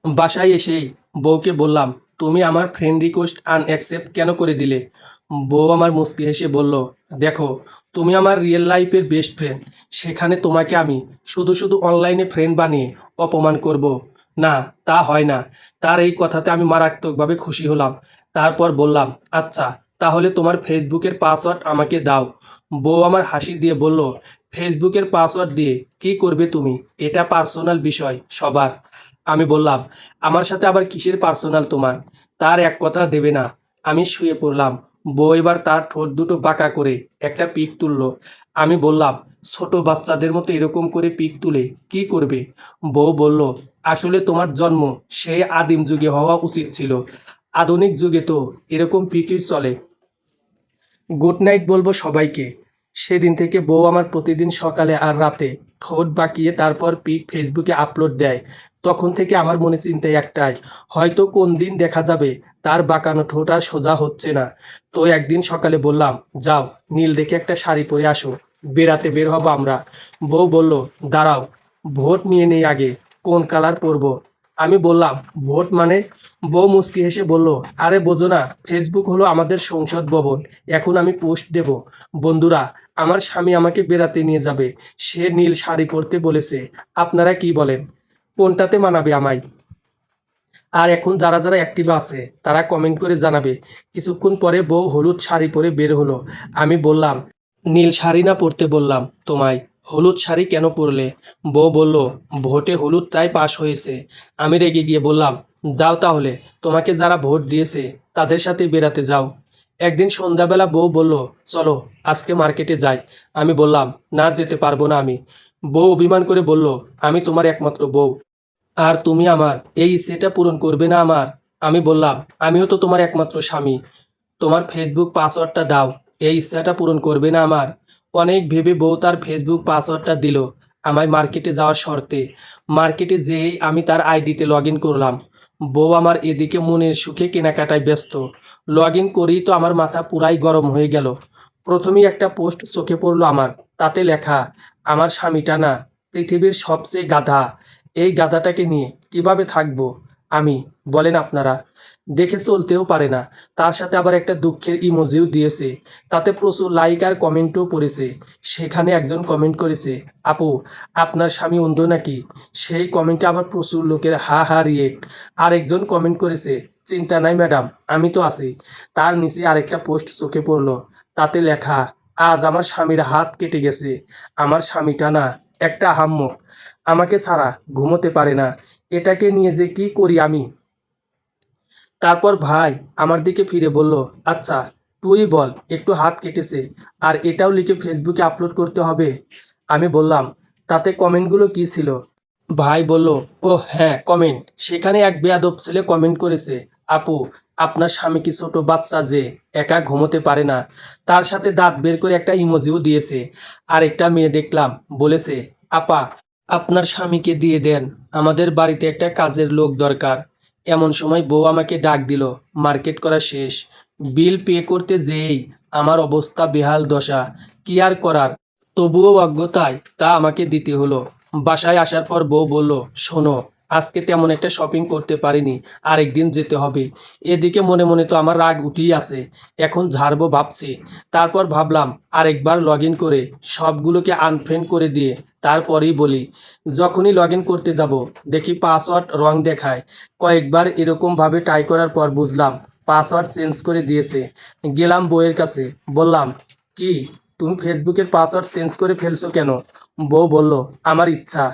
A: বাসায় এসেই বউকে বললাম, তুমি আমার ফ্রেন্ড রিকোয়েস্ট আনঅ্যাকসেপ্ট কেন করে দিলে? বউ আমার মুচকি হেসে বলল, দেখো, তুমি আমার রিয়েল লাইফের বেস্ট ফ্রেন্ড, সেখানে তোমাকে আমি শুধু শুধু অনলাইনে ফ্রেন্ড বানিয়ে অপমান করব? না, তা হয় না। তার এই কথাতে আমি মারাত্মকভাবে খুশি হলাম। তারপর বললাম, আচ্ছা, তাহলে তোমার ফেসবুকের পাসওয়ার্ড আমাকে দাও। বউ আমার হাসি দিয়ে বলল, ফেসবুকের পাসওয়ার্ড দিয়ে কি করবে তুমি? এটা পার্সোনাল বিষয় সবার। আমি বললাম, আমার সাথে আবার কিসের পার্সোনাল তোমার? তার এক কথা দেবে না। আমি শুয়ে পড়লাম। বউ এবার তার ঠোঁট দুটো বাঁকা করে একটা পিক তুললো। আমি বললাম, ছোট বাচ্চাদের মতো এরকম করে পিক তুলে কি করবে? বউ বলল, আসলে তোমার জন্ম সেই আদিম যুগে হওয়া উচিত ছিল। আধুনিক যুগে তো এরকম পিকই চলে। গুড নাইট বলবো সবাইকে। সেদিন থেকে বউ আমার প্রতিদিন সকালে আর রাতে ঠোঁট বাঁকিয়ে তারপর পিক ফেসবুকে আপলোড দেয়। তখন থেকে আমার মনে চিন্তায় একটাই, হয়তো কোন দিন দেখা যাবে তার বাঁকানো ঠোঁট আর সোজা হচ্ছে না। তো একদিন সকালে বললাম, যাও নীল দেখে একটা শাড়ি পরে আসো, বেড়াতে বের হব আমরা। বউ বলল, দাঁড়াও, ভোট নিয়ে নেই আগে, কোন কালার পরবো? আমি বললাম, ভোট মানে? বউ মুচকি হেসে বলল, আরে বোঝো না, ফেসবুক হলো আমাদের সংসদ ভবন। এখন আমি পোস্ট দেব, বন্ধুরা, আমার স্বামী আমাকে বেড়াতে নিয়ে যাবে, সে নীল শাড়ি পরতে বলেছে। আপনারা কি বলেন, কোনটাতে মানাবে আমায়? আর এখন যারা যারা অ্যাক্টিভ আছে তারা কমেন্ট করে জানাবে। কিছুক্ষণ পরে বউ হলুদ শাড়ি পরে বের হলো। আমি বললাম, নীল শাড়ি না পরতে বললাম তোমায়, হলুদ শাড়ি কেন পরলে? বউ বলল, ভোটে হলুদটাই পাশ হয়েছে। আমি রেগে গিয়ে বললাম, যাও তাহলে, তোমাকে যারা ভোট দিয়েছে তাদের সাথে বেড়াতে যাও। একদিন সন্ধ্যাবেলা বউ বলল, চলো আজকে মার্কেটে যাই। আমি বললাম, না, যেতে পারবো না আমি। বউ অভিমান করে বলল, আমি তোমার একমাত্র বউ, আর তুমি আমার এই ইচ্ছেটা পূরণ করবে না আমার? আমি বললাম, আমিও তো তোমার একমাত্র স্বামী, তোমার ফেসবুক পাসওয়ার্ডটা দাও, এই ইচ্ছাটা পূরণ করবে না আমার? অনেক ভেবে বউ তার ফেসবুক পাসওয়ার্ডটা দিল আমায় মার্কেটে যাওয়ার শর্তে। মার্কেটে যেয়েই আমি তার আইডিতে লগ ইন করলাম। বউ আমার এদিকে মনের সুখে কেনাকাটায় ব্যস্ত। লগ ইন করেই তো আমার মাথা পুরাই গরম হয়ে গেল। প্রথমেই একটা পোস্ট চোখে পড়লো আমার, তাতে লেখা, আমার স্বামীটা না পৃথিবীর সবচেয়ে গাধা, এই গাধাটাকে নিয়ে কিভাবে থাকবো আমি, বলেন আপনারা? দেখে চলতেও পারে না। তার সাথে আবার একটা দুঃখের ইমোজিও দিয়েছে। তাতে প্রচুর লাইক আর কমেন্টও পড়েছে। সেখানে একজন কমেন্ট করেছে, আপু আপনার স্বামী অন্ধ নাকি? সেই কমেন্টে আবার প্রচুর লোকের হা হা রিয়েক্ট। আরেকজন কমেন্ট করেছে, চিন্তা নাই ম্যাডাম, আমি তো আছি। তার নিচে আরেকটা পোস্ট চোখে পড়লো, তাতে লেখা, আজ আমার স্বামীর হাত কেটে গেছে। আমার স্বামীটা না একটা আহাম্মক, আমাকে ছাড়া ঘুমোতে পারে না। এটাকে নিয়ে যে কি করি আমি? তারপর ভাই আমার দিকে ফিরে বলল, আচ্ছা তুই বল, একটু হাত কেটেছে আর এটাও লিখে ফেসবুকে আপলোড করতে হবে? আমি বললাম, তাতে কমেন্টগুলো কি ছিল? ভাই বলল, ও হ্যাঁ কমেন্ট, সেখানে এক বেয়াদব ছেলে কমেন্ট করেছে, আপু আপনার স্বামী কি ছোট বাচ্চা যে একা ঘুমোতে পারে না? তার সাথে দাঁত বের করে একটা ইমোজিও দিয়েছে। আর একটা মেয়ে দেখলাম বলেছে, আপা আপনার স্বামীকে দিয়ে দেন, আমাদের বাড়িতে একটা কাজের লোক দরকার। এমন সময় বউ আমাকে ডাক দিল, মার্কেট করা শেষ, বিল পে করতে যেয়েই আমার অবস্থা বেহাল দশা। কি আর করার, তবুও অজ্ঞতায় তা আমাকে দিতে হলো। বাসায় আসার পর বউ বলল, শোনো আজকে তেমন একটা শপিং করতে পারিনি, আরেকদিন যেতে হবে। এদিকে মনে মনে তো আমার রাগ উঠেই আছে, এখন ঝাড়বো ভাবছি। তারপর ভাবলাম আরেকবার লগ ইন করে সবগুলোকে আনফ্রেন্ড করে দিয়ে তারপরেই বলি। যখনই লগ ইন করতে যাব দেখি পাসওয়ার্ড রং দেখায়। কয়েকবার এরকমভাবে ট্রাই করার পর বুঝলাম পাসওয়ার্ড চেঞ্জ করে দিয়েছে। গেলাম বউয়ের কাছে, বললাম, কি তুমি ফেসবুকের পাসওয়ার্ড চেঞ্জ করে ফেলছো কেন? বউ বলল, আমার ইচ্ছা।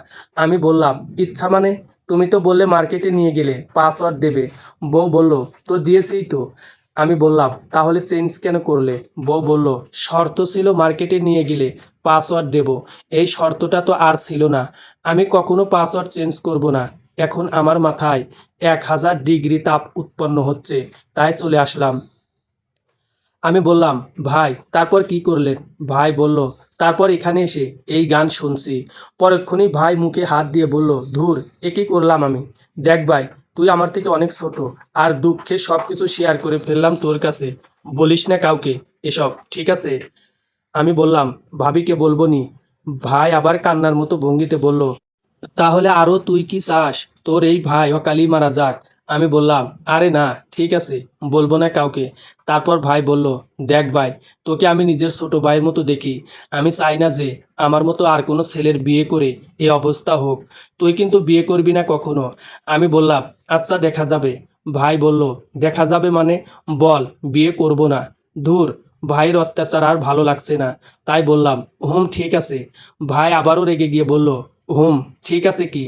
A: আমি বললাম, ইচ্ছা মানে? তুমি তো বললে মার্কেটে নিয়ে গেলে পাসওয়ার্ড দেবে। বউ বলল, তো দিয়েছেই তো। আমি বললাম, তাহলে চেঞ্জ কেন করলে? বউ বলল, শর্ত ছিল মার্কেটে নিয়ে গেলে পাসওয়ার্ড দেব, এই শর্তটা তো আর ছিল না। আমি কখনো পাসওয়ার্ড চেঞ্জ করব না। এখন আমার মাথায় 1000 ডিগ্রি তাপ উৎপন্ন হচ্ছে, তাই চলে আসলাম। আমি বললাম, ভাই তারপর কি করলেন? ভাই বলল, তারপর এখানে এসে এই গান শুনছি। পরক্ষণেই ভাই মুখে হাত দিয়ে বলল, ধুর, এ কি করলাম আমি? দেখ ভাই, তুই আমার থেকে অনেক ছোট, আর দুঃখে সব কিছু শেয়ার করে ফেললাম তোর কাছে। বলিস না কাউকে এসব, ঠিক আছে? আমি বললাম, ভাবিকে বলবো নি। ভাই আবার কান্নার মতো ভঙ্গিতে বলল, তাহলে আরো তুই কি চাস তোর এই ভাই অকালই মারা যাক? আমি বললাম, আরে না, ঠিক আছে, বলবো না কাউকে। তারপর ভাই বলল, দেখ ভাই, তোকে আমি নিজের ছোট ভাইয়ের মতো দেখি। আমি চাই না যে আমার মতো আর কোনো ছেলের বিয়ে করে এই অবস্থা হোক। তুই কিন্তু বিয়ে করবি না কখনো। আমি বললাম, আচ্ছা দেখা যাবে। ভাই বলল, দেখা যাবে মানে? বল বিয়ে করব না। ধুর, ভাইয়ের অত্যাচার আর ভালো লাগছে না, তাই বললাম, হুম ঠিক আছে। ভাই আবারও রেগে গিয়ে বলল, হুম ঠিক আছে কি,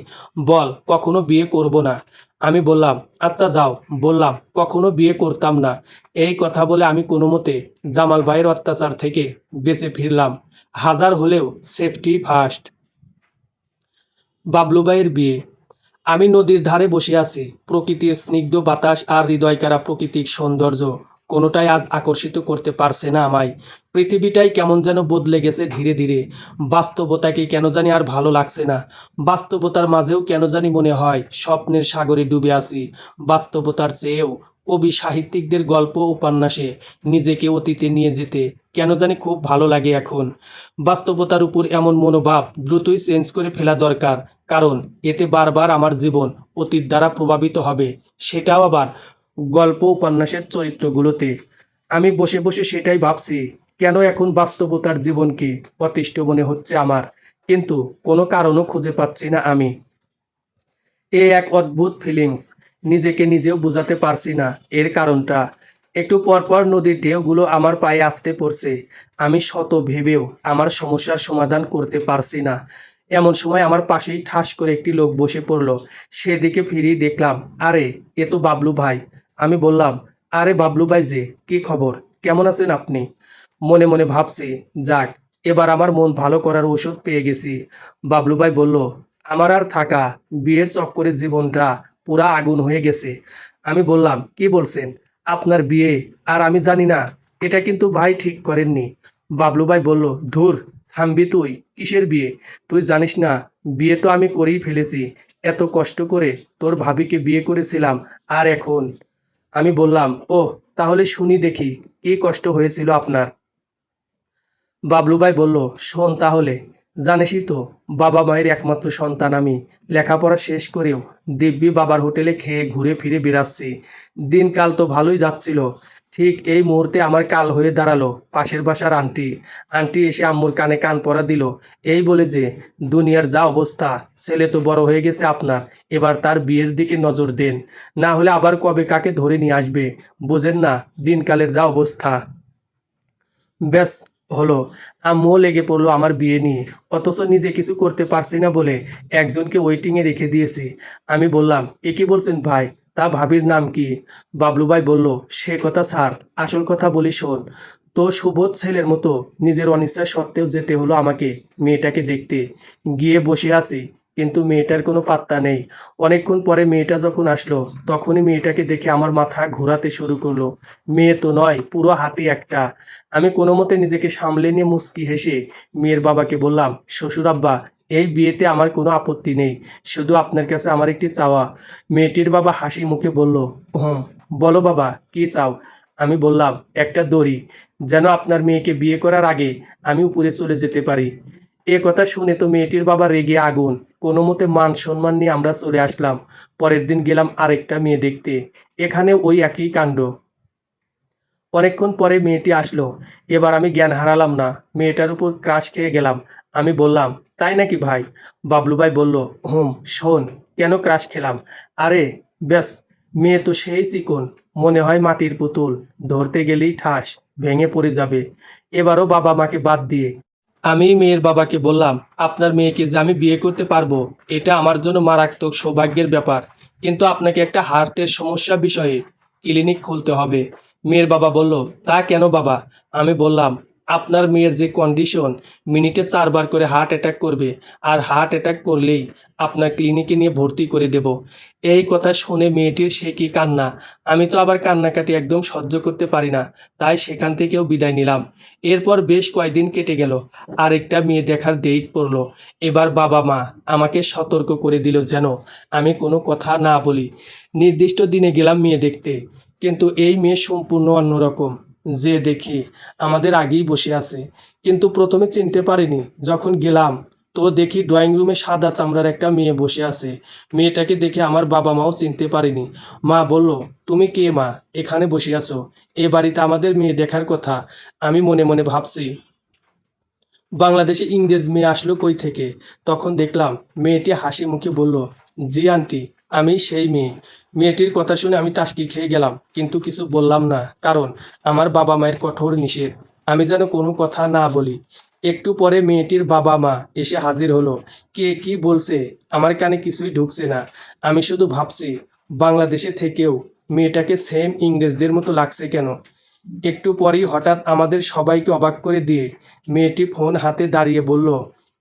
A: বল কখনো বিয়ে করব না। আমি বললাম, আচ্ছা যাও, বললাম কখনো বিয়ে করতাম না। এই কথা বলে আমি কোনো মতে জামাল ভাইয়ের অত্যাচার থেকে বেঁচে ফিরলাম। হাজার হলেও সেফটি ফার্স্ট। বাবলু ভাইয়ের বিয়ে। আমি নদীর ধারে বসে আছি, প্রকৃতির স্নিগ্ধ বাতাস আর হৃদয়কাড়া প্রাকৃতিক সৌন্দর্য কোনোটাই আজ আকর্ষিত করতে পারছে না আমায়। পৃথিবীটাই কেমন যেন বদলে গেছে ধীরে ধীরে। বাস্তবতাকে কেন জানি আর ভালো লাগছে না। বাস্তবতার মাঝেও কেন জানি মনে হয় স্বপ্নের সাগরে ডুবে আছি। বাস্তবতার চেয়েও কবি সাহিত্যিকদের গল্প উপন্যাসে নিজেকে অতীতে নিয়ে যেতে কেন জানি খুব ভালো লাগে এখন। বাস্তবতার উপর এমন মনোভাব দ্রুতই চেঞ্জ করে ফেলা দরকার, কারণ এতে বারবার আমার জীবন অতীত দ্বারা প্রভাবিত হবে, সেটাও আবার গল্প উপন্যাসের চরিত্রগুলোতে। আমি বসে বসে সেটাই ভাবছি, কেন এখন বাস্তবতার জীবনকে অতিষ্ঠ মনে হচ্ছে আমার, কিন্তু কোনো কারণও খুঁজে পাচ্ছি না আমি। এ এক অদ্ভুত ফিলিংস, নিজেকে নিজেও বোঝাতে পারছি না এর কারণটা। একটু পরপর নদীর ঢেউগুলো আমার পায়ে আছড়ে পড়ছে। আমি শত ভেবেও আমার সমস্যার সমাধান করতে পারছি না। এমন সময় আমার পাশেই ঠাস করে একটি লোক বসে পড়ল। সেদিকে ফিরেই দেখলাম, আরে এ তো বাবলু ভাই। আমি বললাম, আরে বাবলু ভাই যে, কি খবর, কেমন আছেন আপনি? মনে মনে ভাবছি, যাক, এবার আমার মন ভালো করার ওষুধ পেয়ে গেছি। বাবলু ভাই বলল, আমার আর থাকা বিয়ের চক্করে জীবনটা পুরা আগুন হয়ে গেছে। আমি বললাম, কি বলছেন? আপনার বিয়ে আর আমি জানি না? এটা কিন্তু ভাই ঠিক করেননি। বাবলু ভাই বলল, ধুর, থামবি তুই? কিসের বিয়ে? তুই জানিস না বিয়ে তো আমি করেই ফেলেছি। এত কষ্ট করে তোর ভাবিকে বিয়ে করেছিলাম, আর এখন? আমি বললাম, ওহ, তাহলে শুনি দেখি কি কষ্ট হয়েছিল আপনার। বাবলু ভাই বলল, শোন তাহলে। জানিসই তো, বাবা মায়ের একমাত্র সন্তান আমি। লেখাপড়া শেষ করেও দিব্যি বাবার হোটেলে খেয়ে ঘুরে ফিরে বেড়াচ্ছি। দিনকাল তো ভালোই যাচ্ছিল। ঠিক এই মুহূর্তে আমার কাল হয়ে দাঁড়ালো পাশের বাসার আন্টি। আন্টি এসে আম্মুর কানে কান পরা দিল, এই বলে যে, দুনিয়ার যা অবস্থা, ছেলে তো বড় হয়ে গেছে আপনার, এবার তার বিয়ের দিকে নজর দেন, না হলে আবার কবে কাকে ধরে নিয়ে আসবে। বোঝেন না দিনকালের যা অবস্থা। ব্যাস, হলো। আম্মুও লেগে পড়লো আমার বিয়ে নিয়ে। অথচ নিজে কিছু করতে পারছি না বলে একজনকে ওয়েটিংয়ে রেখে দিয়েছি। আমি বললাম, এ কি বলছেন ভাই? তা ভাবির নাম কি? বাবলু ভাই বলল, সে কথা ছাড়, আসল কথা বলি শোন। তো সুবোধ ছেলের মতো নিজের অনিচ্ছা সত্ত্বেও যেতে হলো আমাকে মেয়েটাকে দেখতে। গিয়ে বসে আছি, কিন্তু মেয়েটার কোনো পাত্তা নেই। অনেকক্ষণ পরে মেয়েটা যখন আসলো, তখনই মেয়েটাকে দেখে আমার মাথা ঘোরাতে শুরু করলো। মেয়ে তো নয়, পুরো হাতি একটা। আমি কোনোমতে নিজেকে সামলে নিয়ে মুচকি হেসে মেয়ের বাবাকে বললাম, শ্বশুর আব্বা, এই বিয়েতে আমার কোনো আপত্তি নেই, শুধু আপনার কাছে আমার একটি চাওয়া। মেয়েটির বাবা হাসি মুখে বলল, হুম, বলো বাবা, কি চাও? আমি বললাম, একটা দড়ি, যেন আপনার মেয়েকে বিয়ে করার আগে আমি উপরে চলে যেতে পারি। এ কথা শুনে তো মেয়েটির বাবা রেগে আগুন। কোনো মতে মান সম্মান নিয়ে আমরা চলে আসলাম। পরের দিন গেলাম আরেকটা মেয়ে দেখতে। এখানে ওই একই কাণ্ড। অনেকক্ষণ পরে মেয়েটি আসলো। এবার আমি জ্ঞান হারালাম না, মেয়েটার উপর ক্রাশ খেয়ে গেলাম। আমি বললাম, তাই নাকি ভাই? বাবলু ভাই বলল, হুম, শোন, কেন ক্রাশ খেলাম? আরে ব্যাস, মেয়ে তো সেই চিকন, মনে হয় মাটির পুতুল, ধরতে গেলেই ঠাস, ভেঙে পড়ে যাবে। এবারও বাবা মাকে বাদ দিয়ে আমি মেয়ের বাবাকে বললাম, আপনার মেয়েকে যে আমি বিয়ে করতে পারবো, এটা আমার জন্য মারাত্মক সৌভাগ্যের ব্যাপার। কিন্তু আপনাকে একটা হার্টের সমস্যা বিষয়ে ক্লিনিক খুলতে হবে। মেয়ের বাবা বলল, তা কেন বাবা? আমি বললাম, আপনার মেয়ের যে কন্ডিশন, মিনিটে 4 বার করে হার্ট অ্যাটাক করবে, আর হার্ট অ্যাটাক করলেই আপনার ক্লিনিকে নিয়ে ভর্তি করে দেব। এই কথা শুনে মেয়েটির সে কি কান্না! আমি তো আবার কান্নাকাটি একদম সহ্য করতে পারি না, তাই সেখান থেকেও বিদায় নিলাম। এরপর বেশ কয়েকদিন কেটে গেল। আরেকটা মেয়ে দেখার ডেট পড়লো। এবার বাবা মা আমাকে সতর্ক করে দিল যেন আমি কোনো কথা না বলি। নির্দিষ্ট দিনে গেলাম মেয়ে দেখতে, কিন্তু এই মেয়ে সম্পূর্ণ অন্যরকম। যে দেখি আমাদের আগেই বসে আছে, কিন্তু প্রথমে চিনতে পারিনি। যখন গেলাম, তো দেখি ড্রয়িং রুমে সাদা চামড়ার একটা মেয়ে বসে আছে। মেয়েটাকে দেখে আমার বাবা মাও চিনতে পারেনি। মা বলল, তুমি কে মা, এখানে বসে আছো? এ বাড়িতে আমাদের মেয়ে দেখার কথা। আমি মনে মনে ভাবছি, বাংলাদেশে ইংরেজ মেয়ে আসলো কই থেকে? তখন দেখলাম মেয়েটি হাসি মুখে বলল, জি আন্টি, আমি সেই মেয়ে। মেয়েটির কথা শুনে আমি টাসকি খেয়ে গেলাম, কিন্তু কিছু বললাম না, কারণ আমার বাবা মায়ের কঠোর নিষেধ আমি যেন কোনো কথা না বলি। একটু পরে মেয়েটির বাবা মা এসে হাজির হলো। কে কি বলছে আমার কানে কিছুই ঢুকছে না। আমি শুধু ভাবছি, বাংলাদেশে থেকেও মেয়েটাকে সেম ইংরেজদের মতো লাগছে কেন? একটু পরেই হঠাৎ আমাদের সবাইকে অবাক করে দিয়ে মেয়েটি ফোন হাতে দাঁড়িয়ে বলল,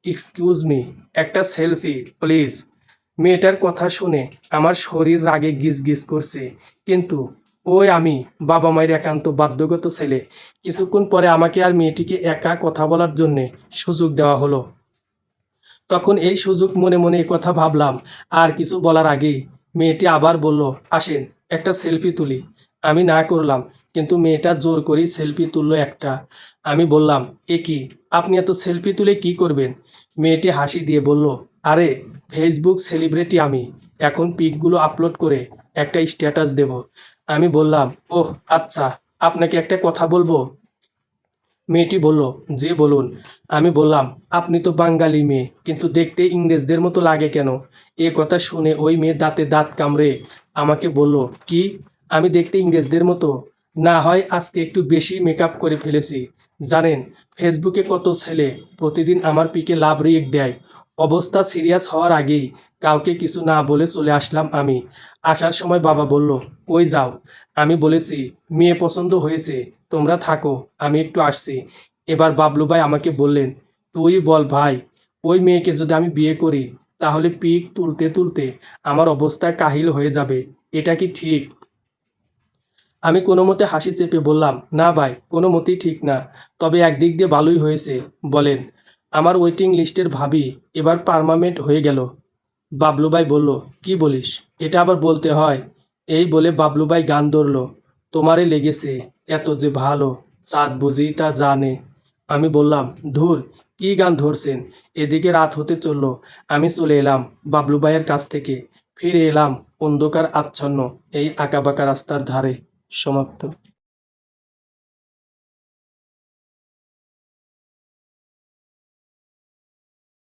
A: এক্সকিউজ মি, একটা সেলফি প্লিজ। মেয়েটার কথা শুনে আমার শরীর রাগে গিজগিজ করছে, কিন্তু ওই আমি, বাবা মায়ের একান্ত বাধ্যগত ছেলে। কিছুক্ষণ পরে আমাকে আর মেয়েটিকে একা কথা বলার জন্যে সুযোগ দেওয়া হলো। তখন এই সুযোগ মনে মনে কথা ভাবলাম। আর কিছু বলার আগেই মেয়েটি আবার বলল, আসেন একটা সেলফি তুলি। আমি না করলাম, কিন্তু মেয়েটা জোর করেই সেলফি তুললো একটা। আমি বললাম, এ কি, আপনি এত সেলফি তুলে কি করবেন? মেয়েটি হাসি দিয়ে বলল, আরে, ফেসবুক সেলিব্রিটি আমি, এখন পিকগুলো আপলোড করে একটা স্ট্যাটাস দেব। আমি বললাম, ওহ আচ্ছা, আপনাকে একটা কথা বলবো? মেয়েটি বলল, জি বলুন। আমি বললাম, আপনি তো বাঙালি মেয়ে, কিন্তু দেখতে ইংরেজদের মতো লাগে কেন? এ কথা শুনে ওই মেয়ে দাঁতে দাঁত কামড়ে আমাকে বলল, কি, আমি দেখতে ইংরেজদের মতো? না হয় আজকে একটু বেশি মেকআপ করে ফেলেছি। জানেন, ফেসবুকে কত ছেলে প্রতিদিন আমার পিকে লাভ রিয়েক্ট দেয়। অবস্থা সিরিয়াস হওয়ার আগেই কাউকে কিছু না বলে চলে আসলাম আমি। আসার সময় বাবা বলল, কই যাও? আমি বলেছি, মেয়ে পছন্দ হয়েছে, তোমরা থাকো, আমি একটু আসছি। এবার বাবলু ভাই আমাকে বললেন, তুই বল ভাই, ওই মেয়েকে যদি আমি বিয়ে করি, তাহলে পিক তুলতে তুলতে আমার অবস্থা কাহিল হয়ে যাবে। এটা কি ঠিক? আমি কোনো মতে হাসি চেপে বললাম, না ভাই, কোনো মতেই ঠিক না। তবে একদিক দিয়ে ভালোই হয়েছে। বলেন। আমার ওয়েটিং লিস্টের ভাবি এবার পার্মানেন্ট হয়ে গেল। বাবলু ভাই বলল, কি বলিস? এটা আবার বলতে হয়? এই বলে বাবলু ভাই গান ধরল। তোমারে লেগেছে এত যে ভালো, চাঁদ বুঝি তা জানে। আমি বললাম, ধুর, কি গান ধরছেন? এদিকে রাত হতে চলল। আমি চলে এলাম বাবলু ভাইয়ের কাছ থেকে। ফিরে এলাম অন্ধকার আচ্ছন্ন এই আঁকাবাঁকা রাস্তার ধারে। সমাপ্ত।